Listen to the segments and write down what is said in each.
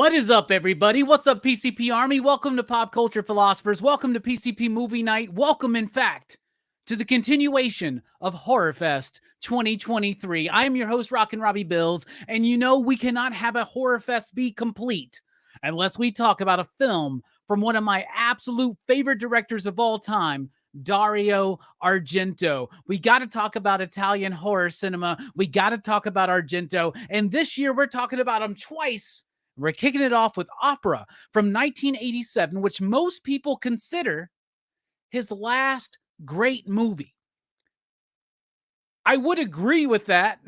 What is up, everybody? What's up, PCP Army? Welcome to Pop Culture Philosophers. Welcome to PCP Movie Night. Welcome, in fact, to the continuation of Horrorfest 2023. I am your host, Rockin' Robbie Bills, and you know we cannot have a Horrorfest be complete unless we talk about a film from one of my absolute favorite directors of all time, Dario Argento. We got to talk about Italian horror cinema. We got to talk about Argento, and this year we're talking about him twice. We're kicking it off with Opera from 1987, which most people consider his last great movie. I would agree with that,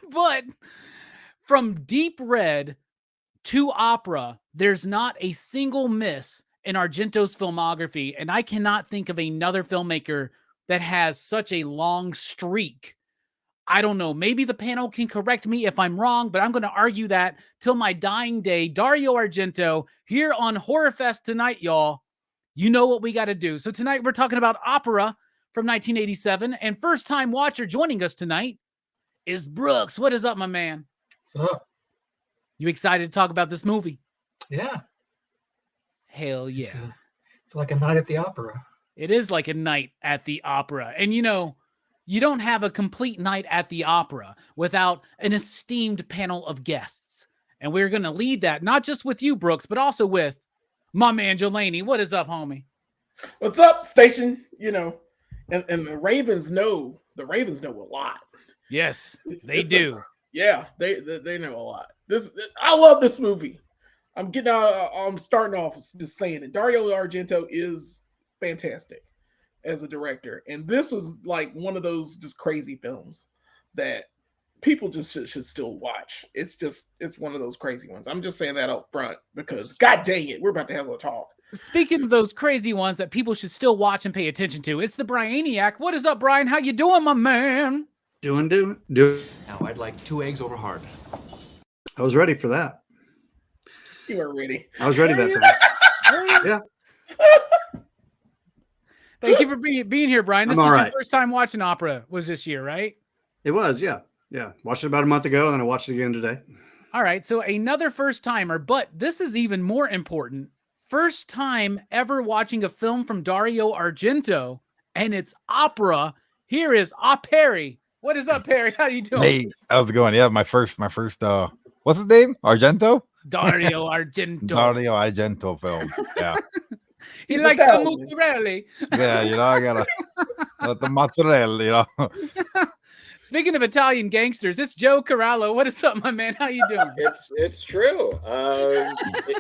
but from Deep Red to Opera, there's not a single miss in Argento's filmography, and I cannot think of another filmmaker that has such a long streak. I don't know. Maybe the panel can correct me if I'm wrong, but I'm going to argue that till my dying day. Dario Argento here on Horrorfest tonight, y'all. You know what we got to do. So tonight we're talking about Opera from 1987, and first time watcher joining us tonight is Brooks. What is up, my man? What's up? You excited to talk about this movie? Yeah. Hell yeah. It's like a night at the opera. It is like a night at the opera. And you know, you don't have a complete night at the opera without an esteemed panel of guests. And we're going to lead that, not just with you, Brooks, but also with my man, Jelani. What is up, homie? What's up, station? You know, and the Ravens know a lot. Yes, they do. They know a lot. I love this movie. I'm starting off just saying it. Dario Argento is fantastic as a director, and this was like one of those just crazy films that people just should still watch. It's one of those crazy ones. I'm just saying that up front because god dang it, we're about to have a talk. Speaking of those crazy ones that people should still watch and pay attention to, it's the Brianiac. What is up, Brian? How you doing, my man? Doing. Now I'd like 2 eggs over hard. I was ready for that. You were ready. I was ready that time. Yeah. Thank you for being here, Brian. This was your first time watching Opera was this year, right? It was, yeah. Yeah. Watched it about a month ago, and then I watched it again today. All right. So another first timer, but this is even more important. First time ever watching a film from Dario Argento, and it's Opera. Here is Perry. What is up, Perry? How you doing? Hey, how's it going? Yeah, my first what's his name? Argento? Dario Argento. Dario Argento film. Yeah. He likes the mozzarella. Yeah, you know, I gotta the mozzarella, you know. Speaking of Italian gangsters, it's Joe Corallo. What is up, my man? How you doing? It's true.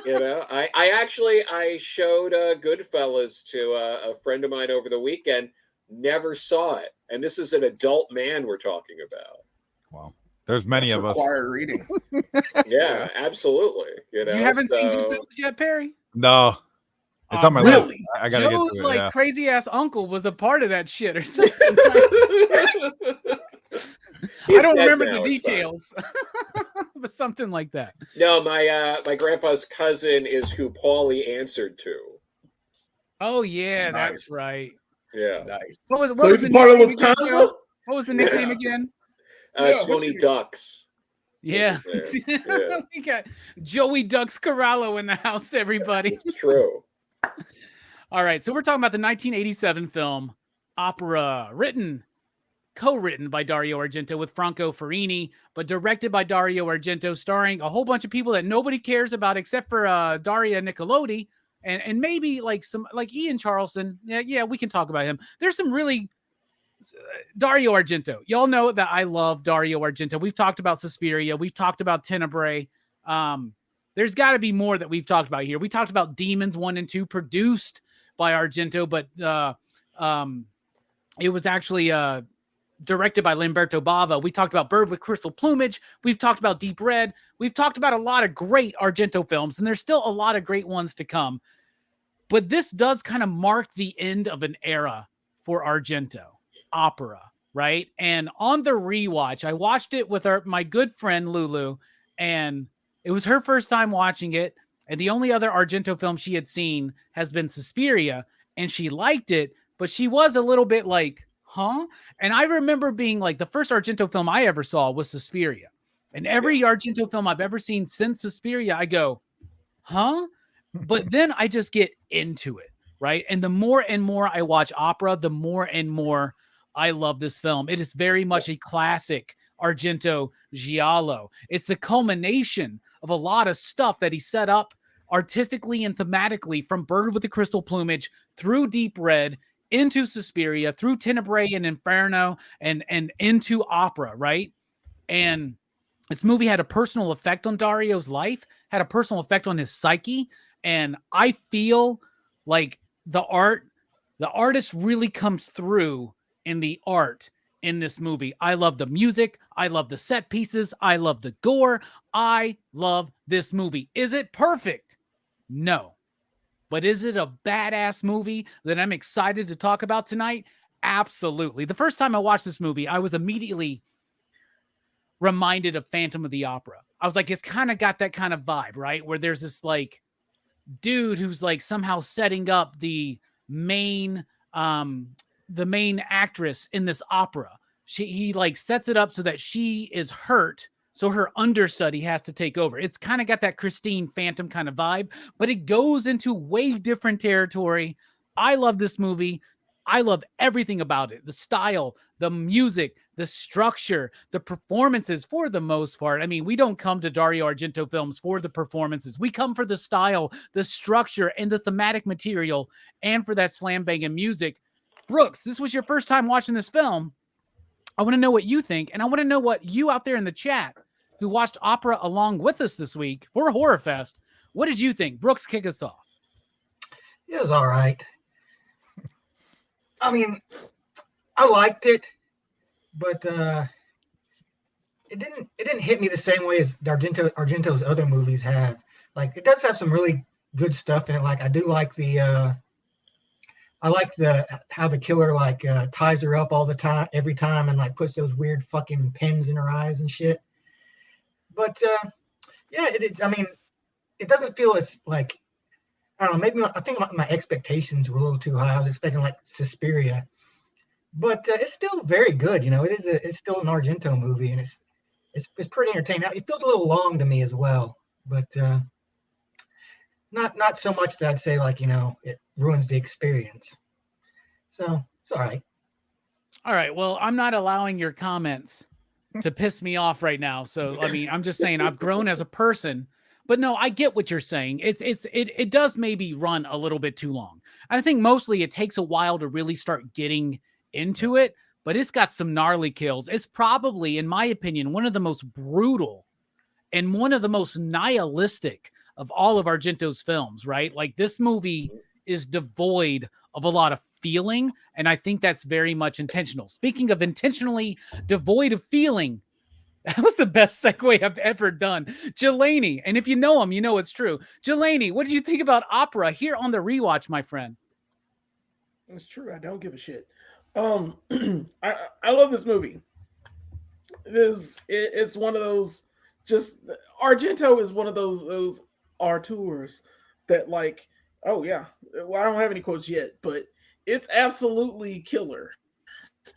You know, I showed Goodfellas to a friend of mine over the weekend. Never saw it, and this is an adult man we're talking about. Wow, there's many of us. Required reading. Yeah, absolutely. You know, you haven't seen Goodfellas yet, Perry? No. It's on my list. I gotta Joe's get to it. Crazy ass uncle was a part of that shit or something. I don't remember the details, but something like that. No, my grandpa's cousin is who Paulie answered to. Oh yeah, Nice. that's right. Yeah, Nice. What was Part the of nickname again, Lufthansa? Joe? What was the nickname again? Tony Ducks. Yeah. Yeah. We got Joey Ducks Corallo in the house, everybody. It's true. All right, so we're talking about the 1987 film Opera, co-written by Dario Argento with Franco Ferrini, but directed by Dario Argento, starring a whole bunch of people that nobody cares about except for Daria Nicolodi and maybe like Ian Charleston. Yeah, we can talk about him. There's some really Dario Argento. Y'all know that I love Dario Argento. We've talked about Suspiria. We've talked about Tenebrae. There's got to be more that we've talked about here. We talked about Demons 1 and 2, produced by Argento, but it was actually directed by Lamberto Bava. We talked about Bird with Crystal Plumage. We've talked about Deep Red. We've talked about a lot of great Argento films, and there's still a lot of great ones to come. But this does kind of mark the end of an era for Argento, Opera, right? And on the rewatch, I watched it with my good friend Lulu, and it was her first time watching it. And the only other Argento film she had seen has been Suspiria, and she liked it, but she was a little bit like, huh? And I remember being like, the first Argento film I ever saw was Suspiria. And every Argento film I've ever seen since Suspiria, I go, huh? But then I just get into it, right? And the more and more I watch opera, the more and more I love this film. It is very much a classic Argento giallo. It's the culmination of a lot of stuff that he set up artistically and thematically, from Bird with the Crystal Plumage through Deep Red into Suspiria, through Tenebrae and Inferno, and into opera, right? And this movie had a personal effect on Dario's life, had a personal effect on his psyche. And I feel like the artist really comes through in the art in this movie. I love the music. I love the set pieces. I love the gore. I love this movie. Is it perfect? No. But is it a badass movie that I'm excited to talk about tonight? Absolutely. The first time I watched this movie, I was immediately reminded of Phantom of the Opera. I was like, it's kind of got that kind of vibe, right? Where there's this like dude who's like somehow setting up the main actress in this opera. He like sets it up so that she is hurt, so her understudy has to take over. It's kind of got that Christine Phantom kind of vibe, but it goes into way different territory. I love this movie. I love everything about it. The style, the music, the structure, the performances for the most part. I mean, we don't come to Dario Argento films for the performances. We come for the style, the structure, and the thematic material, and for that slam banging music. Brooks, this was your first time watching this film. I want to know what you think, and I want to know what you out there in the chat who watched opera along with us this week for Horrorfest, what did you think? Brooks, kick us off. It was all right. I mean, I liked it, but it didn't hit me the same way as Argento's other movies have. Like, it does have some really good stuff in it. Like, I do like how the killer like ties her up all the time, every time, and like puts those weird fucking pins in her eyes and shit. But yeah, it is. I mean, it doesn't feel as like, I don't know. Maybe I think my expectations were a little too high. I was expecting like Suspiria, but it's still very good. You know, it's still an Argento movie, and it's pretty entertaining. Now, it feels a little long to me as well, but not so much that I'd say like, you know, it ruins the experience. So it's all right. All right. Well, I'm not allowing your comments to piss me off right now. So, I mean, I'm just saying I've grown as a person, but no, I get what you're saying. It does maybe run a little bit too long. And I think mostly it takes a while to really start getting into it, but it's got some gnarly kills. It's probably, in my opinion, one of the most brutal and one of the most nihilistic of all of Argento's films, right? Like, this movie is devoid of a lot of feeling, and I think that's very much intentional. Speaking of intentionally devoid of feeling, that was the best segue I've ever done. Jelani, and if you know him, you know it's true. Jelani, what did you think about opera here on the rewatch, my friend? It's true. I don't give a shit. I love this movie. It's one of those, just Argento is one of those auteurs that, like, oh yeah, well, I don't have any quotes yet, but it's absolutely killer.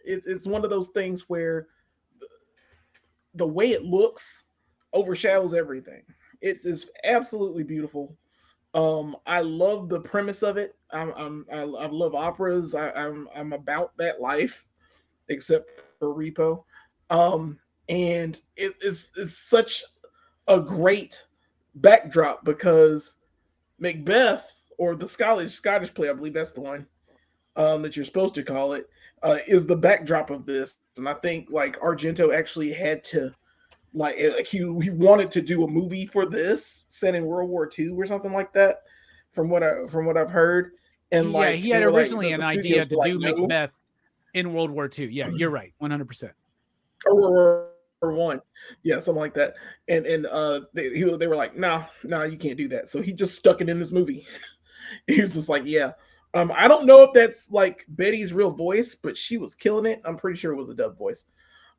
It's one of those things where the way it looks overshadows everything. It's absolutely beautiful. I love the premise of it. I love operas. I'm about that life, except for Repo. And it's such a great backdrop because Macbeth, or the Scottish play, I believe that's the one that you're supposed to call it, is the backdrop of this. And I think like Argento actually had to like he wanted to do a movie for this set in World War II or something like that, from what I've heard. And yeah, like he had originally an idea to do no. Macbeth in World War II. Yeah, you're right, 100%. Or one, yeah, something like that. And they were like, nah, you can't do that. So he just stuck it in this movie. He was just like, yeah. I don't know if that's like Betty's real voice, but she was killing it. I'm pretty sure it was a dub voice,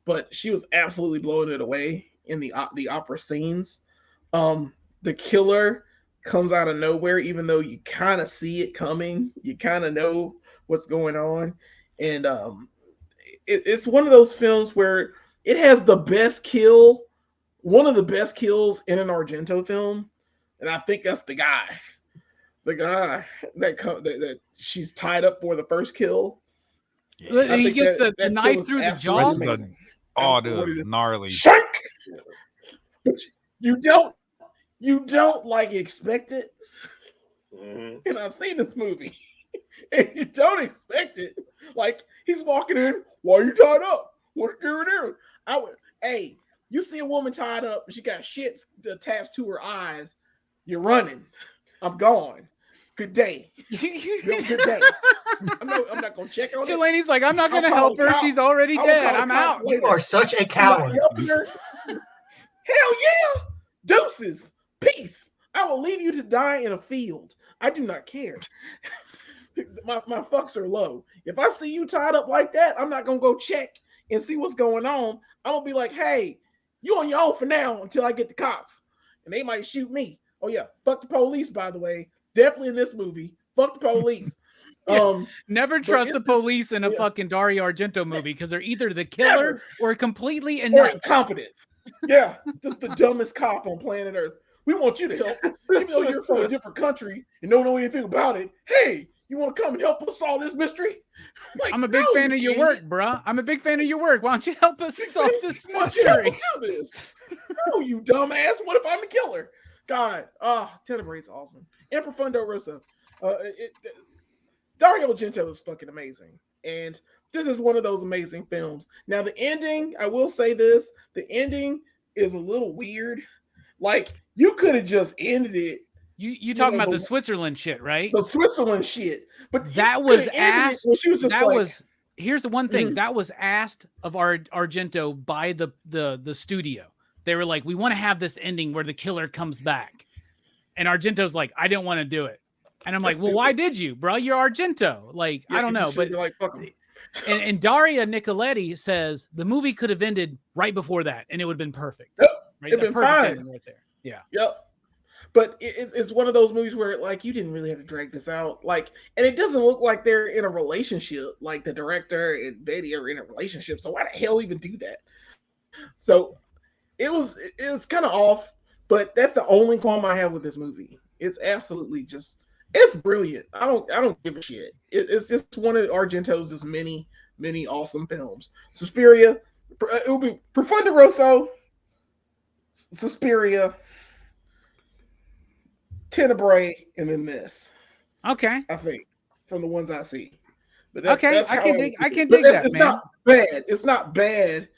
but she was absolutely blowing it away in the opera scenes. The killer comes out of nowhere, even though you kind of see it coming. You kind of know what's going on, and it's one of those films where it has the best kill, one of the best kills in an Argento film, and I think that's the guy that she's tied up for the first kill. I He think gets the kill knife is through the absolutely jaw. amazing. Oh, What dude, it is. gnarly. Shank! But you don't like expect it. Mhm. And I've seen this movie, and you don't expect it. Like he's walking in, why are you tied up? What's going on? Hey, you see a woman tied up, and she got shit attached to her eyes. You're running. I'm gone. Good day. You have a good day. I'm not gonna check on it. Delaney's like, I'm not I'll gonna call help her. cops. She's already I will dead. call I'm cops out. later. You are such a I'm not coward. helping her. Hell yeah. Deuces. Peace. I will leave you to die in a field. I do not care. My fucks are low. If I see you tied up like that, I'm not gonna go check and see what's going on. I'm gonna be like, hey, you on your own for now until I get the cops. And they might shoot me. Oh yeah, fuck the police, by the way. Definitely in this movie. Fuck the police. Yeah. Never trust the it's this- police in a yeah. fucking Dario Argento movie because they're either the killer Never. or completely Or inept. incompetent. Yeah, just the dumbest cop on planet Earth. We want you to help. Even though you're from a different country and don't know anything about it. Hey, you want to come and help us solve this mystery? Like, I'm a big fan of your work, bruh. I'm a big fan of your work. Why don't you help us solve this Why don't you help mystery? us do this? No, you dumbass. What if I'm the killer? God, Tenebrae's awesome. And Profundo Rosso. Dario Argento is fucking amazing. And this is one of those amazing films. Now, the ending, I will say this, the ending is a little weird. Like, you could have just ended it. You talking about the Switzerland shit, right? The Switzerland shit. But that was asked. She was just that like, was here's the one thing that was asked of Argento by the studio. They were like, we want to have this ending where the killer comes back, and Argento's like, I didn't want to do it, and I'm like, well, why did you, bro? You're Argento. Like, I don't know, but like, fuck him. and Daria Nicoletti says the movie could have ended right before that, and it would have been perfect. Yep, right? it'd been fine right there. Yeah. Yep. But it's one of those movies where, like, you didn't really have to drag this out. Like, and it doesn't look like they're in a relationship. Like, the director and Betty are in a relationship. So why the hell even do that? So it was kind of off. But that's the only qualm I have with this movie. It's absolutely it's brilliant. I don't give a shit. It's just one of Argento's just many awesome films. Suspiria, it will be Profundo Rosso, Suspiria, Tenebrae, and then this. Okay. I think from the ones I see. But I can dig that, it's man. not bad. It's not bad.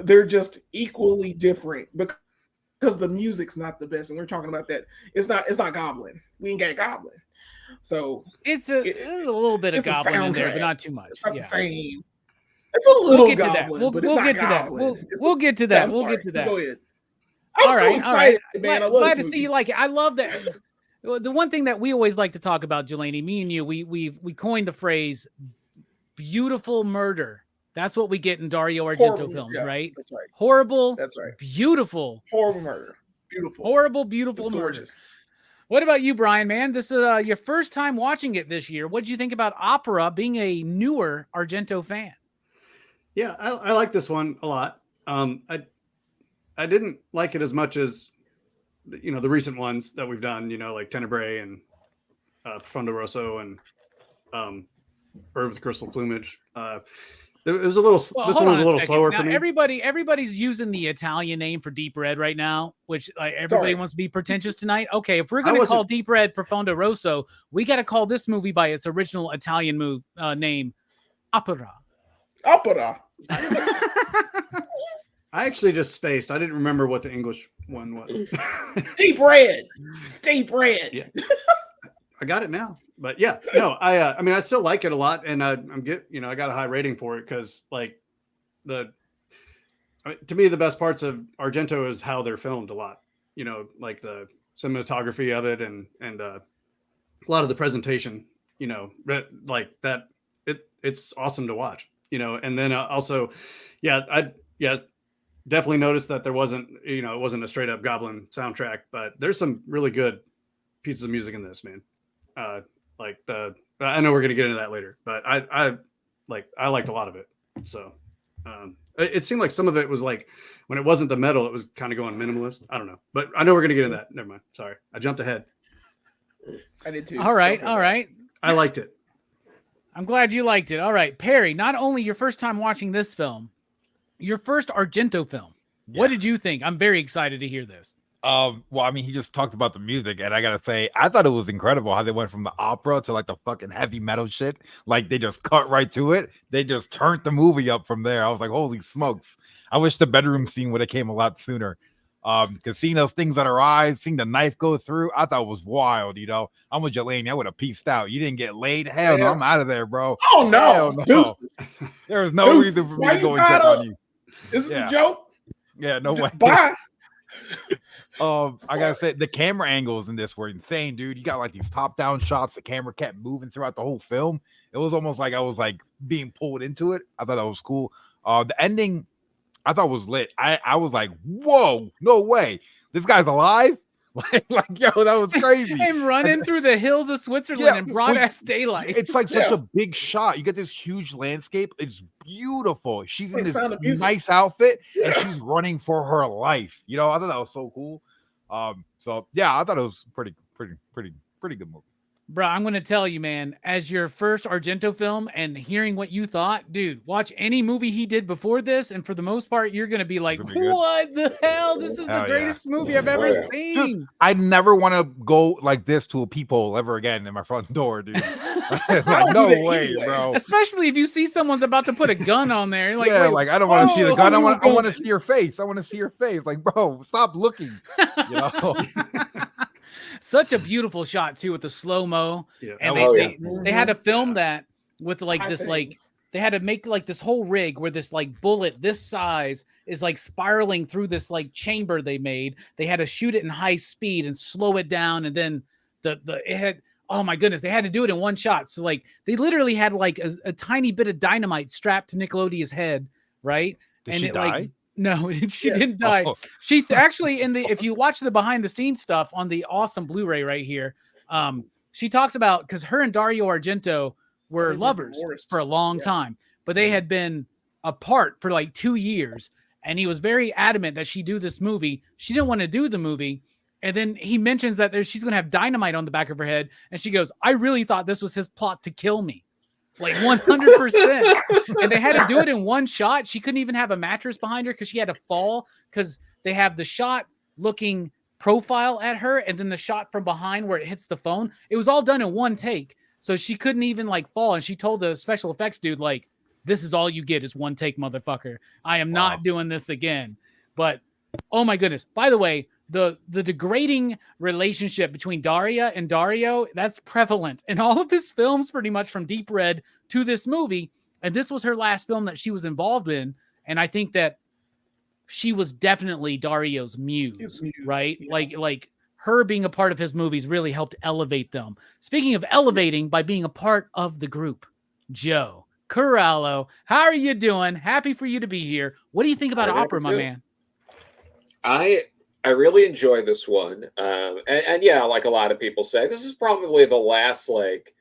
They're just equally different because the music's not the best, and we're talking about that. It's not Goblin. We ain't got Goblin. So it's a little bit of Goblin in there, but not too much. It's not yeah. the same. It's a little we'll Goblin, but it's not Goblin. We'll get to that. We'll get to that. Go ahead. I'm so excited, man. I love glad this to movie. see. Like, I love that. The one thing that we always like to talk about, Jelani, me and you, we coined the phrase "beautiful murder." That's what we get in Dario Argento films, right? That's right. Horrible. That's right. Beautiful. Horrible murder. Beautiful. Horrible, beautiful It's murder. gorgeous. What about you, Brian, man? This is your first time watching it this year. What did you think about Opera, being a newer Argento fan? Yeah, I like this one a lot. I didn't like it as much as the recent ones that we've done, like Tenebrae and Profundo Rosso and Bird with Crystal Plumage. It was a little. This one was a little slower for me. Everybody's using the Italian name for Deep Red right now, which everybody wants to be pretentious tonight. Okay, if we're going to call Deep Red Profundo Rosso, we got to call this movie by its original Italian name, Opera. Opera. I actually just spaced. I didn't remember what the English one was. Deep Red. Deep Red. Yeah. I got it now. But yeah, no, I mean, I still like it a lot, and I got a high rating for it because, like, to me, the best parts of Argento is how they're filmed a lot. Like the cinematography of it, and a lot of the presentation. Like that. It's awesome to watch. And then also, definitely noticed that there wasn't, it wasn't a straight up Goblin soundtrack, but there's some really good pieces of music in this, man. I know we're going to get into that later, but I liked a lot of it. So It seemed like some of it was like when it wasn't the metal, it was kind of going minimalist. I don't know, but I know we're gonna get into that. Never mind. Sorry, I jumped ahead. I did too. All right, all right. I liked it. I'm glad you liked it. All right, Perry. Not only your first time watching this film, your first Argento film. Yeah. What did you think? I'm very excited to hear this. Well, I mean, he just talked about the music, and I gotta say, I thought it was incredible how they went from the opera to like the fucking heavy metal shit. Like they just cut right to it. They just turned the movie up from there. I was like, holy smokes! I wish the bedroom scene would have came a lot sooner. Because seeing those things on her eyes, seeing the knife go through, I thought it was wild. You know, I'm with Jelani. I would have pieced out. You didn't get laid. Hell no, I'm out of there, bro. Oh no, Hell no. Deuces. There was no reason for me Why to go you and check gotta- on you. Is this Yeah. a joke? Yeah, no way. Bye. I gotta say the camera angles in this were insane, dude. You got like these top-down shots. The camera kept moving throughout the whole film. It was almost like I was like being pulled into it. I thought that was cool. The ending, I thought was lit. I was like, whoa, no way, this guy's alive. like yo, that was crazy. Him running through the hills of Switzerland in broad ass daylight. It's like such a big shot. You get this huge landscape. It's beautiful. She's in this nice outfit and she's running for her life. You know, I thought that was so cool. So yeah, I thought it was pretty good movie. Bro, I'm going to tell you, man, as your first Argento film and hearing what you thought, dude, watch any movie he did before this. And for the most part, you're going to be like, what the hell? This is the greatest movie I've ever seen. Dude, I never want to go like this to a peephole ever again in my front door, dude. Like, no way, bro. Especially if you see someone's about to put a gun on there. Like, yeah, like I don't want to see the gun. I want to see your face. I want to see your face. Like, bro, stop looking. You know? Such a beautiful shot too with the slow-mo. Yeah. And they had to film that with like this like they had to make like this whole rig where this like bullet this size is like spiraling through this like chamber they made. They had to shoot it in high speed and slow it down, and then it had, oh my goodness, they had to do it in one shot. So like they literally had like a tiny bit of dynamite strapped to Nickelodeon's head, right? Did she die? Like, no, she didn't die. She actually if you watch the behind the scenes stuff on the awesome Blu-ray right here, she talks about, because her and Dario Argento were lovers for a long time, but they had been apart for like 2 years, and he was very adamant that she do this movie. She didn't want to do the movie, and then he mentions that she's going to have dynamite on the back of her head, and she goes, I really thought this was his plot to kill me. Like 100%. And they had to do it in one shot. She couldn't even have a mattress behind her because she had to fall, because they have the shot looking profile at her and then the shot from behind where it hits the phone. It was all done in one take. So she couldn't even like fall. And she told the special effects dude, like, this is all you get is one take, motherfucker. I am not doing this again. But oh my goodness. By the way, the degrading relationship between Daria and Dario, that's prevalent in all of his films, pretty much from Deep Red to this movie. And this was her last film that she was involved in. And I think that she was definitely Dario's muse. Right? Yeah. Like her being a part of his movies really helped elevate them. Speaking of elevating, by being a part of the group, Joe Corallo, how are you doing? Happy for you to be here. What do you think about opera, my man? I really enjoy this one. And yeah, like a lot of people say, this is probably the last like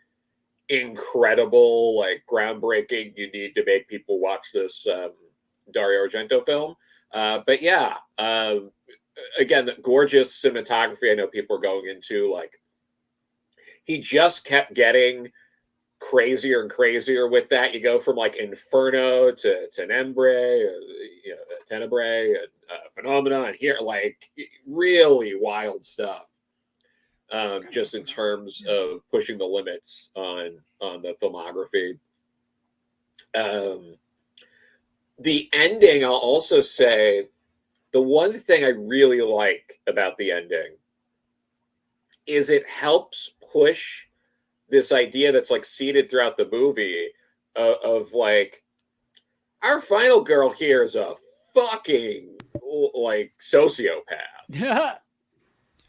incredible, like groundbreaking, you need to make people watch this Dario Argento film. But yeah, again, the gorgeous cinematography I know people are going into, like he just kept getting crazier and crazier with that. You go from like Inferno to Tenebrae, Tenebrae, Phenomena, and here, like really wild stuff. Just in terms of pushing the limits on the filmography. The ending, I'll also say, the one thing I really like about the ending is it helps push this idea that's like seeded throughout the movie of like, our final girl here is a fucking like sociopath. Yeah.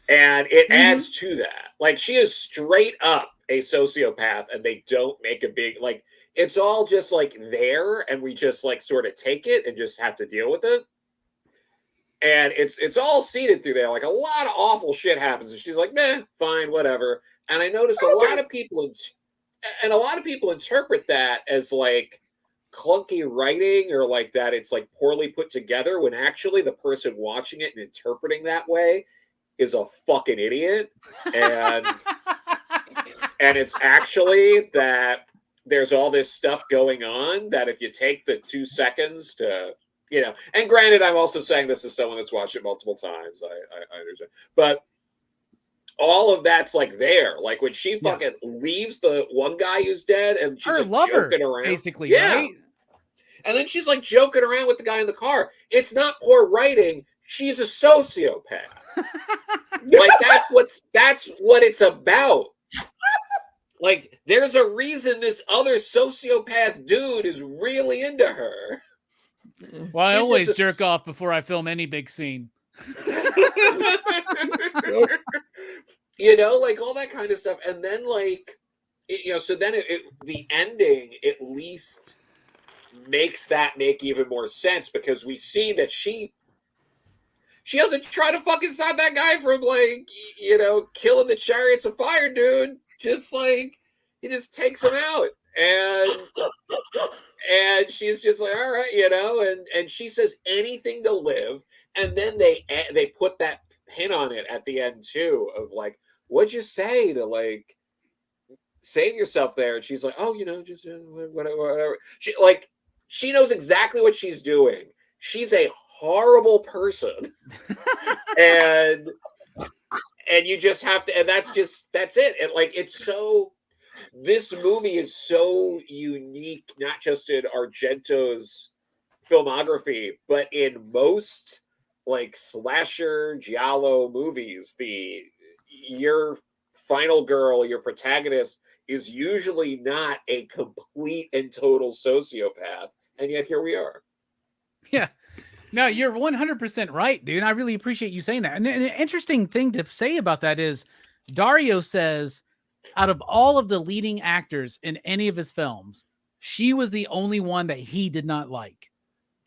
And it adds to that. Like, she is straight up a sociopath, and they don't make a big, like, it's all just like there, and we just like sort of take it and just have to deal with it. And it's all seeded through there. Like, a lot of awful shit happens, and she's like, meh, fine, whatever. And I notice a lot of people interpret that as like, clunky writing or like that it's like poorly put together, when actually the person watching it and interpreting that way is a fucking idiot. And it's actually that there's all this stuff going on that if you take the 2 seconds to, and granted, I'm also saying this as someone that's watched it multiple times. I understand. But all of that's like there. Like when she fucking leaves the one guy who's dead and she's Her like lover, joking around. basically, right? And then she's like joking around with the guy in the car. It's not poor writing. She's a sociopath. Like that's what it's about. Like there's a reason this other sociopath dude is really into her. Well, I She's always just jerk off before I film any big scene. Like all that kind of stuff. And then like, so then the ending at least makes that make even more sense, because we see that she doesn't try to fucking stop that guy from like, killing the Chariots of Fire dude. Just like, he just takes him out. And she's just like, all right, and she says anything to live. And then they put that pin on it at the end too, of like, what'd you say to like save yourself there? And she's like, oh, just whatever. She knows exactly what she's doing. She's a horrible person. and you just have to, and that's it. And like, this movie is so unique, not just in Argento's filmography, but in most like slasher giallo movies, your final girl, your protagonist, is usually not a complete and total sociopath, and yet here we are. Yeah. No, you're 100% right, dude. I really appreciate you saying that. And an interesting thing to say about that is Dario says out of all of the leading actors in any of his films, she was the only one that he did not like.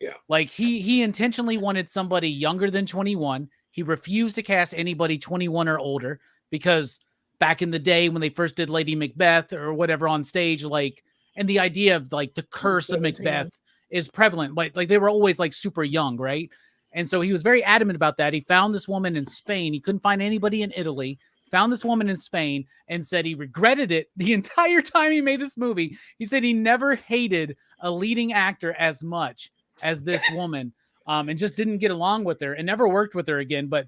Yeah. Like he intentionally wanted somebody younger than 21. He refused to cast anybody 21 or older because back in the day when they first did Lady Macbeth or whatever on stage, like, and the idea of like the curse of Macbeth is prevalent. Like they were always like super young, right? And so he was very adamant about that. He found this woman in Spain. He couldn't find anybody in Italy. Found this woman in Spain and said he regretted it the entire time he made this movie. He said he never hated a leading actor as much as this woman, and just didn't get along with her and never worked with her again. But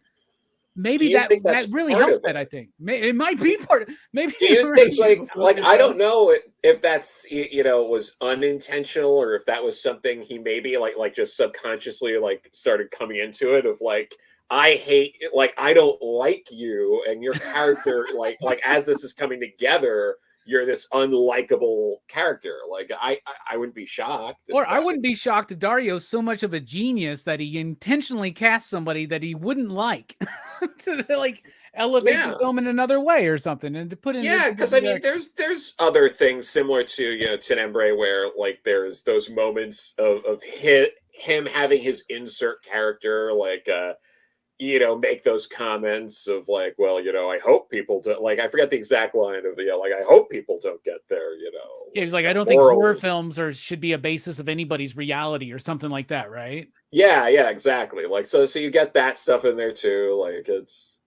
maybe that really helps that, I think. It might be part of, maybe. Do you think like I don't know if that's, was unintentional or if that was something he maybe like just subconsciously like started coming into it of like, I hate, like, I don't like you and your character, like as this is coming together, you're this unlikable character. Like I wouldn't be shocked. Or I wouldn't be shocked if Dario's so much of a genius that he intentionally cast somebody that he wouldn't like to like elevate the film in another way or something, and to put in. Yeah, because I mean, there's other things similar to Tenebrae where like there's those moments of him having his insert character like make those comments of like, well, I hope people don't, like, I forget the exact line of like, I hope people don't get there, Yeah, he's like, I don't think horror films should be a basis of anybody's reality or something like that, right? Yeah, exactly. Like, so you get that stuff in there too. Like, it's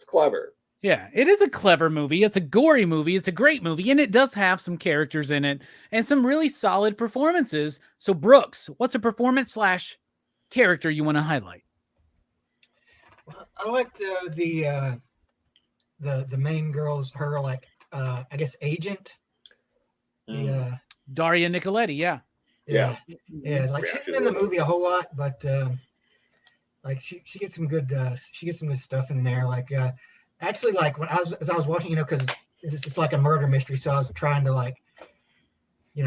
clever. Yeah, it is a clever movie. It's a gory movie. It's a great movie, and it does have some characters in it and some really solid performances. So, Brooks, what's a performance / character you want to highlight? I liked the main girl's I guess agent. Daria Nicoletti, yeah. Like she's been in the movie a whole lot, but like she gets some good stuff in there. Like actually, like as I was watching, because it's like a murder mystery, so I was trying to like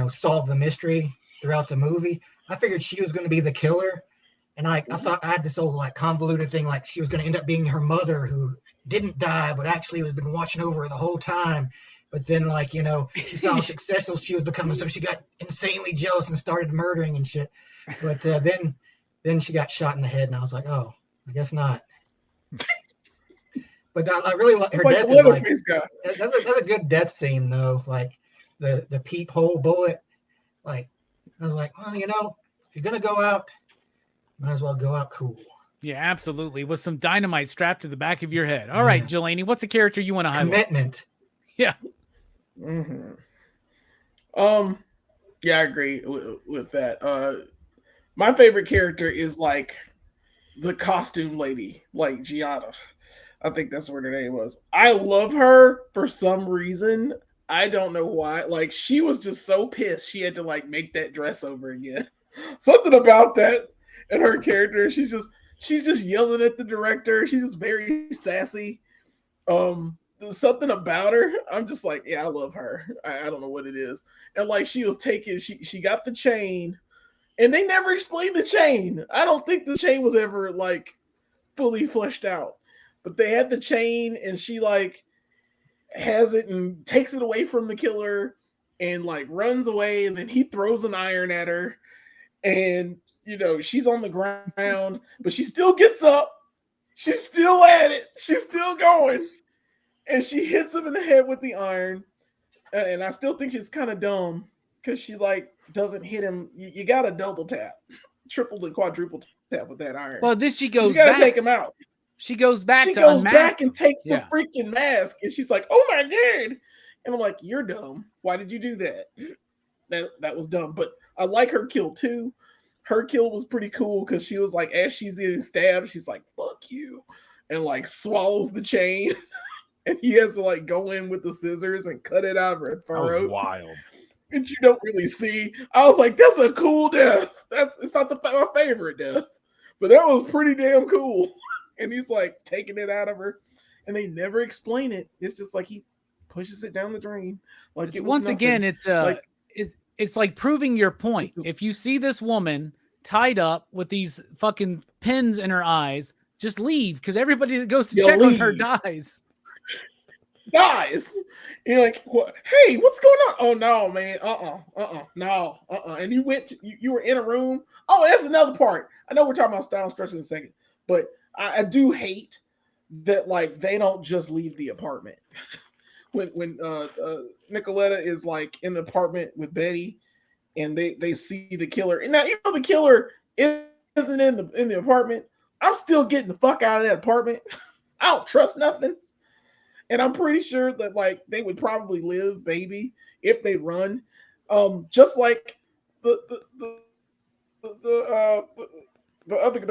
solve the mystery throughout the movie. I figured she was going to be the killer. And I thought I had this old like convoluted thing, like she was going to end up being her mother who didn't die, but actually has been watching over her the whole time. But then like, she saw how successful she was becoming. So she got insanely jealous and started murdering and shit. But then she got shot in the head and I was like, oh, I guess not. But I really like her death. That's a good death scene though. Like the peephole bullet, like I was like, well, you know, if you're gonna go out, might as well go out cool. Yeah, absolutely. With some dynamite strapped to the back of your head. All right, Jelani, what's a character you want to highlight? Commitment. Yeah. Mm-hmm. Yeah, I agree with that. My favorite character is like the costume lady, like Gianna. I think that's what her name was. I love her for some reason. I don't know why. Like, she was just so pissed she had to like make that dress over again. Something about that and her character. She's just yelling at the director. She's just very sassy. There's something about her. I'm just like, yeah, I love her. I don't know what it is. And like, she was taking, she got the chain, and they never explained the chain. I don't think the chain was ever like fully fleshed out. But they had the chain, and she like has it and takes it away from the killer and like runs away, and then he throws an iron at her, and you know, she's on the ground, but she still gets up. She's still at it. She's still going. And she hits him in the head with the iron. And I still think she's kind of dumb because she like doesn't hit him. You got to double tap, triple and quadruple tap with that iron. Well, then she goes you got to back. take him out. She goes back She to goes unmask back and him. takes Yeah. the freaking mask. And she's like, oh my God. And I'm like, you're dumb. Why did you do that? That was dumb. But I like her kill too. Her kill was pretty cool because she was like, as she's getting stabbed, she's like, fuck you. And like swallows the chain. And he has to like go in with the scissors and cut it out of her throat. That was wild. And you don't really see. I was like, that's a cool death. It's not my favorite death. But that was pretty damn cool. And he's like taking it out of her. And they never explain it. It's just like he pushes it down the drain. Like Once again, it's it's like proving your point. If you see this woman tied up with these fucking pins in her eyes, just leave, because everybody that goes to check on her dies. You're like, what? Hey, what's going on? Oh no, man. No. And you went you were in a room. Oh, that's another part. I know we're talking about style structure in a second, but I do hate that like they don't just leave the apartment. when Nicoletta is like in the apartment with Betty and they see the killer. And now, even though the killer isn't in the apartment, I'm still getting the fuck out of that apartment. I don't trust nothing. And I'm pretty sure that like they would probably live, maybe, if they run. Just like the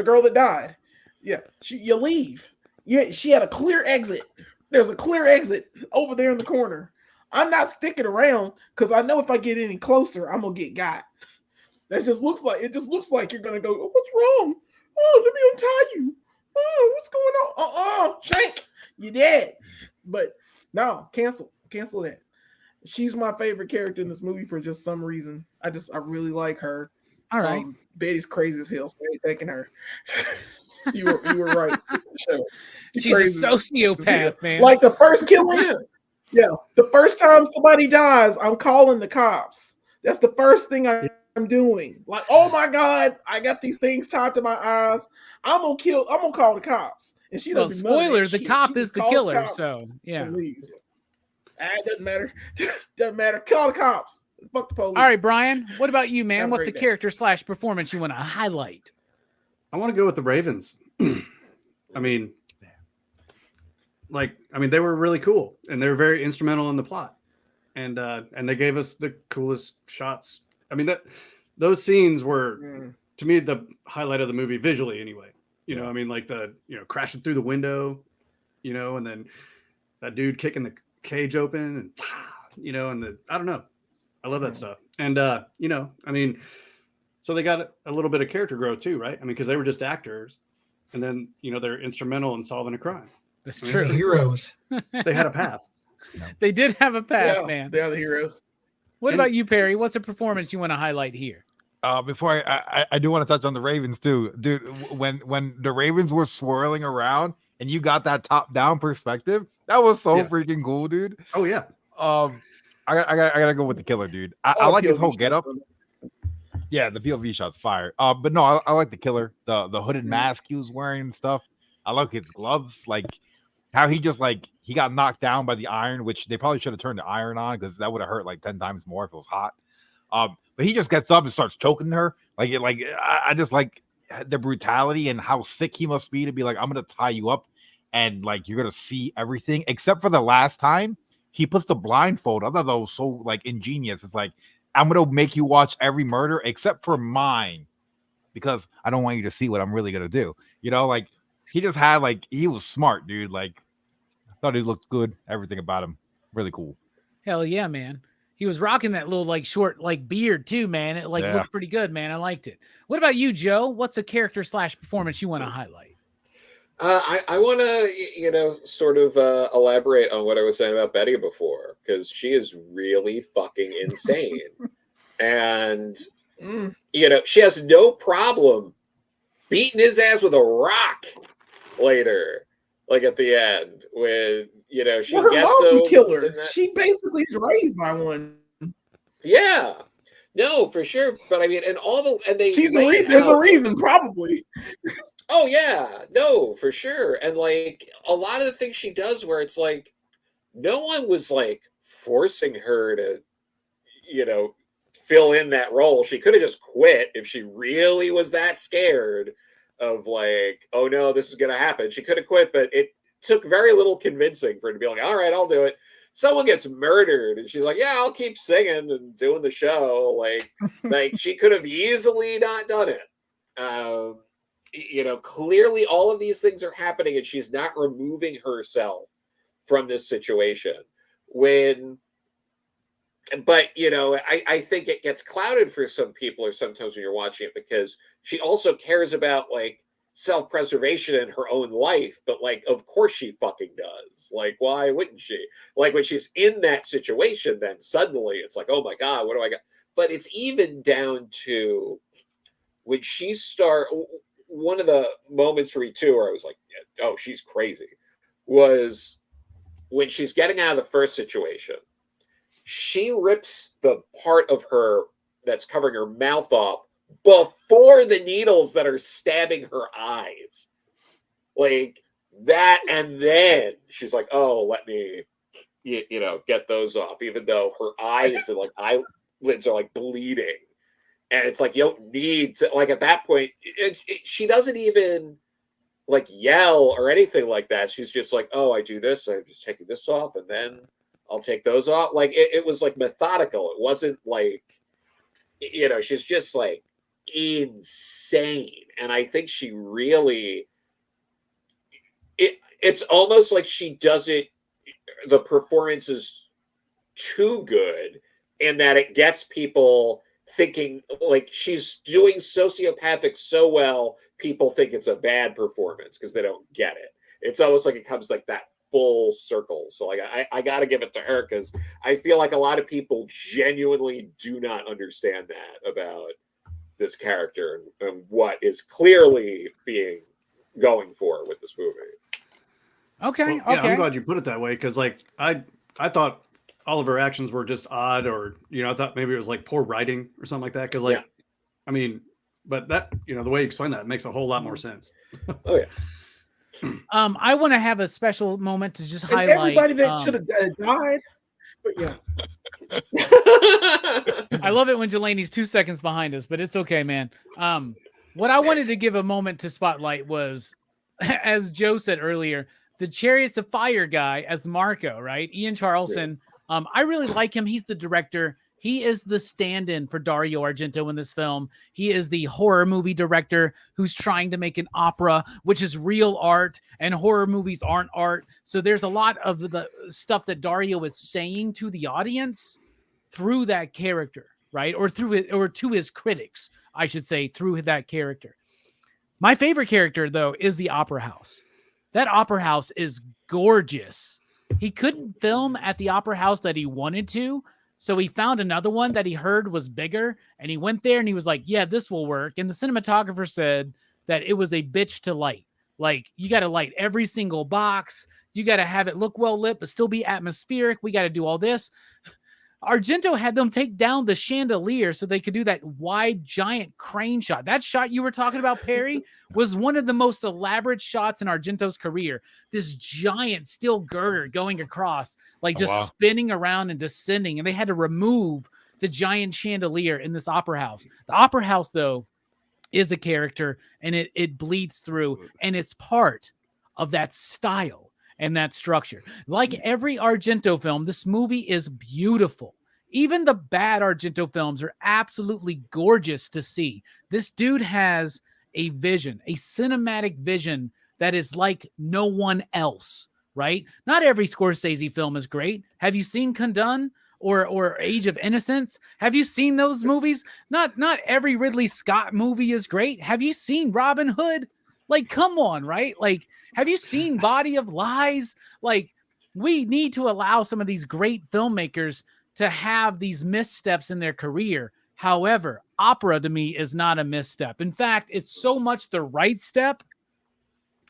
girl that died. Yeah, you leave. Yeah, she had a clear exit. There's a clear exit over there in the corner. I'm not sticking around because I know if I get any closer, I'm gonna get got. It just looks like you're gonna go, oh, what's wrong? Oh, let me untie you. Oh, what's going on? Shank, you dead. But no, cancel that. She's my favorite character in this movie for just some reason. I really like her. All right. Betty's crazy as hell, so I ain't taking her. You were right. Sure. She's a sociopath, man. Like the first killing. Yeah, the first time somebody dies, I'm calling the cops. That's the first thing I'm doing. Like, oh my God, I got these things tied to my eyes. I'm gonna call the cops. And she doesn't. Well, spoiler: the cop is the killer. So yeah, it doesn't matter. Doesn't matter. Call the cops. Fuck the police. All right, Brian. What about you, man? What's the character / performance you want to highlight? I want to go with the Ravens. I mean, they were really cool, and they were very instrumental in the plot, and they gave us the coolest shots. I mean, those scenes were to me the highlight of the movie visually, anyway. You know, I mean, like crashing through the window, and then that dude kicking the cage open, and I don't know, I love that stuff, and I mean. So they got a little bit of character growth too, right? I mean, because they were just actors, and then they're instrumental in solving a crime. That's true. Heroes. They had a path. They did have a path, man. They are the heroes. What about you, Perry? What's a performance you want to highlight here? Before I do want to touch on the Ravens too, dude. When the Ravens were swirling around and you got that top down perspective, that was so freaking cool, dude. Oh yeah. I gotta go with the killer, dude. I like his whole getup. Yeah, the POV shot's fire. But no, I like the killer, the hooded mask he was wearing and stuff. I like his gloves, like how he just he got knocked down by the iron, which they probably should have turned the iron on because that would have hurt like 10 times more if it was hot. But but he just gets up and starts choking her. I just like the brutality and how sick he must be to be like, I'm gonna tie you up and like you're gonna see everything, except for the last time he puts the blindfold. I thought that was so like ingenious. It's like, I'm gonna make you watch every murder except for mine because I don't want you to see what I'm really gonna do. You know, like he just had like, he was smart, dude. Like I thought he looked good. Everything about him really cool. Hell yeah, man. He was rocking that little like short like beard too, man. It like looked pretty good, man. I liked it. What about you, Joe? What's a character / performance you want to highlight? I want to, sort of elaborate on what I was saying about Betty before, because she is really fucking insane. And, she has no problem beating his ass with a rock later, like at the end, when, she gets mom's a killer. She basically is raised by one. Yeah. No, for sure. But I mean, and there's a reason, probably. Oh yeah, no, for sure. And like a lot of the things she does where it's like no one was like forcing her to, fill in that role. She could have just quit if she really was that scared of like, oh no, this is gonna happen. She could have quit, but it took very little convincing for her to be like, all right, I'll do it. Someone gets murdered and she's like, yeah, I'll keep singing and doing the show. Like she could have easily not done it. Clearly all of these things are happening and she's not removing herself from this situation. But I think it gets clouded for some people or sometimes when you're watching it because she also cares about like self-preservation in her own life, but like of course she fucking does. Like why wouldn't she? Like when she's in that situation, then suddenly it's like, oh my god, what do I got? But it's even down to when she one of the moments for me too where I was like, oh, she's crazy, was when she's getting out of the first situation. She rips the part of her that's covering her mouth off before the needles that are stabbing her eyes. Like that, and then she's like, oh, let me get those off, even though her eyes and like eyelids are like bleeding. And it's like, you don't need to, like at that point, she doesn't even like yell or anything like that. She's just like, oh, I do this, I'm just taking this off, and then I'll take those off. Like it was like methodical. It wasn't like, she's just like insane. And I think she really, it's almost like she does it, the performance is too good in that it gets people thinking like she's doing sociopathic so well, people think it's a bad performance because they don't get it. It's almost like it comes like that full circle. So like I got to give it to her because I feel like a lot of people genuinely do not understand that about this character and what is clearly being going for with this movie. Okay. Well, yeah, I'm glad you put it that way because like I thought all of her actions were just odd, or I thought maybe it was like poor writing or something like that. Because like, I mean, but that the way you explain that makes a whole lot more sense. Oh yeah. I want to have a special moment to just highlight everybody that should have died. But yeah. I love it when Delaney's 2 seconds behind us, but it's okay, man. What I wanted to give a moment to spotlight was, as Joe said earlier, the Chariots of Fire guy as Marco, right? Ian Charleson. I really like him. He's the director. He is the stand-in for Dario Argento in this film. He is the horror movie director who's trying to make an opera, which is real art, and horror movies aren't art. So there's a lot of the stuff that Dario is saying to the audience through that character, right? Or to his critics, I should say, through that character. My favorite character, though, is the Opera House. That Opera House is gorgeous. He couldn't film at the Opera House that he wanted to, so he found another one that he heard was bigger, and he went there and he was like, yeah, this will work. And the cinematographer said that it was a bitch to light. Like, you got to light every single box. You got to have it look well lit, but still be atmospheric. We got to do all this. Argento had them take down the chandelier so they could do that wide, giant crane shot. That shot you were talking about, Perry, was one of the most elaborate shots in Argento's career. This giant steel girder going across, like just spinning around and descending. And they had to remove the giant chandelier in this opera house. The opera house, though, is a character, and it bleeds through, and it's part of that style and that structure. Like every Argento film, this movie is beautiful. Even the bad Argento films are absolutely gorgeous to see. This dude has a vision, a cinematic vision that is like no one else, right? Not every Scorsese film is great. Have you seen Kundun or Age of Innocence? Have you seen those movies? Not every Ridley Scott movie is great. Have you seen Robin Hood? Like, come on, right? Like, have you seen Body of Lies? Like, we need to allow some of these great filmmakers to have these missteps in their career. However, opera to me is not a misstep. In fact, it's so much the right step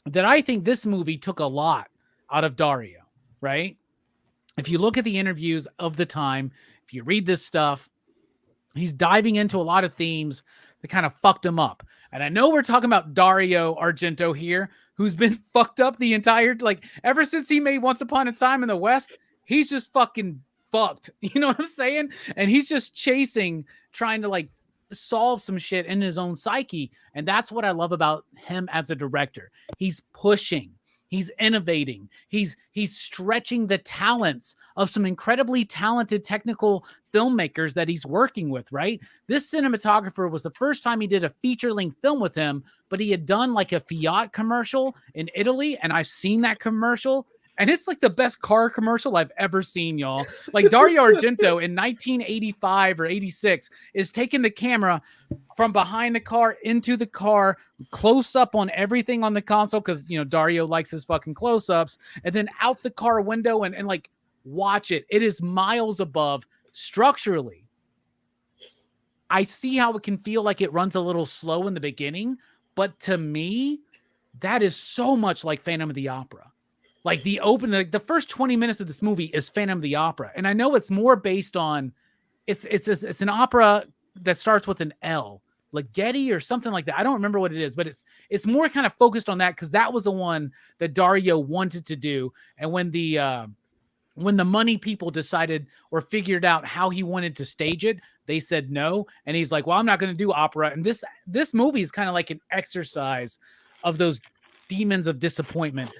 that I think this movie took a lot out of Dario, right? If you look at the interviews of the time, if you read this stuff, he's diving into a lot of themes that kind of fucked him up. And I know we're talking about Dario Argento here, who's been fucked up the entire, like, ever since he made Once Upon a Time in the West, he's just fucking fucked. You know what I'm saying? And he's just trying to like solve some shit in his own psyche. And that's what I love about him as a director. He's pushing. He's innovating. He's stretching the talents of some incredibly talented technical filmmakers that he's working with, right? This cinematographer was the first time he did a feature-length film with him, but he had done like a Fiat commercial in Italy, and I've seen that commercial, and it's like the best car commercial I've ever seen, y'all. Like Dario Argento in 1985 or 86 is taking the camera from behind the car into the car, close up on everything on the console, because, you know, Dario likes his fucking close-ups, and then out the car window and like watch it. It is miles above structurally. I see how it can feel like it runs a little slow in the beginning, but to me, that is so much like Phantom of the Opera. Like the first 20 minutes of this movie is Phantom of the Opera. And I know it's more based on, it's an opera that starts with an L, like Getty or something like that. I don't remember what it is, but it's more kind of focused on that because that was the one that Dario wanted to do. And when the money people decided or figured out how he wanted to stage it, they said no. And he's like, well, I'm not going to do opera. And this movie is kind of like an exercise of those demons of disappointment.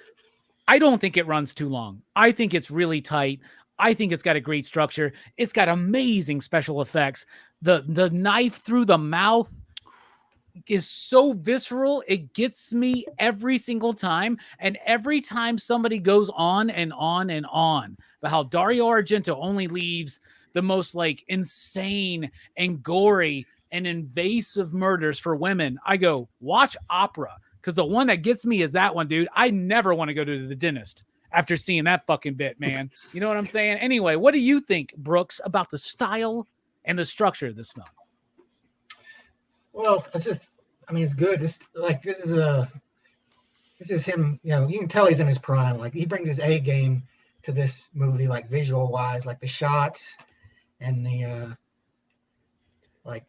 I don't think it runs too long. I think it's really tight. I think it's got a great structure. It's got amazing special effects. The knife through the mouth is so visceral. It gets me every single time. And every time somebody goes on and on and on about how Dario Argento only leaves the most like insane and gory and invasive murders for women, I go, watch opera. Because the one that gets me is that one, dude. I never want to go to the dentist after seeing that fucking bit, man. You know what I'm saying? Anyway, what do you think, Brooks, about the style and the structure of this film? Well, it's good. This is him, you know, you can tell he's in his prime. Like, he brings his A game to this movie, like visual wise, like the shots and the like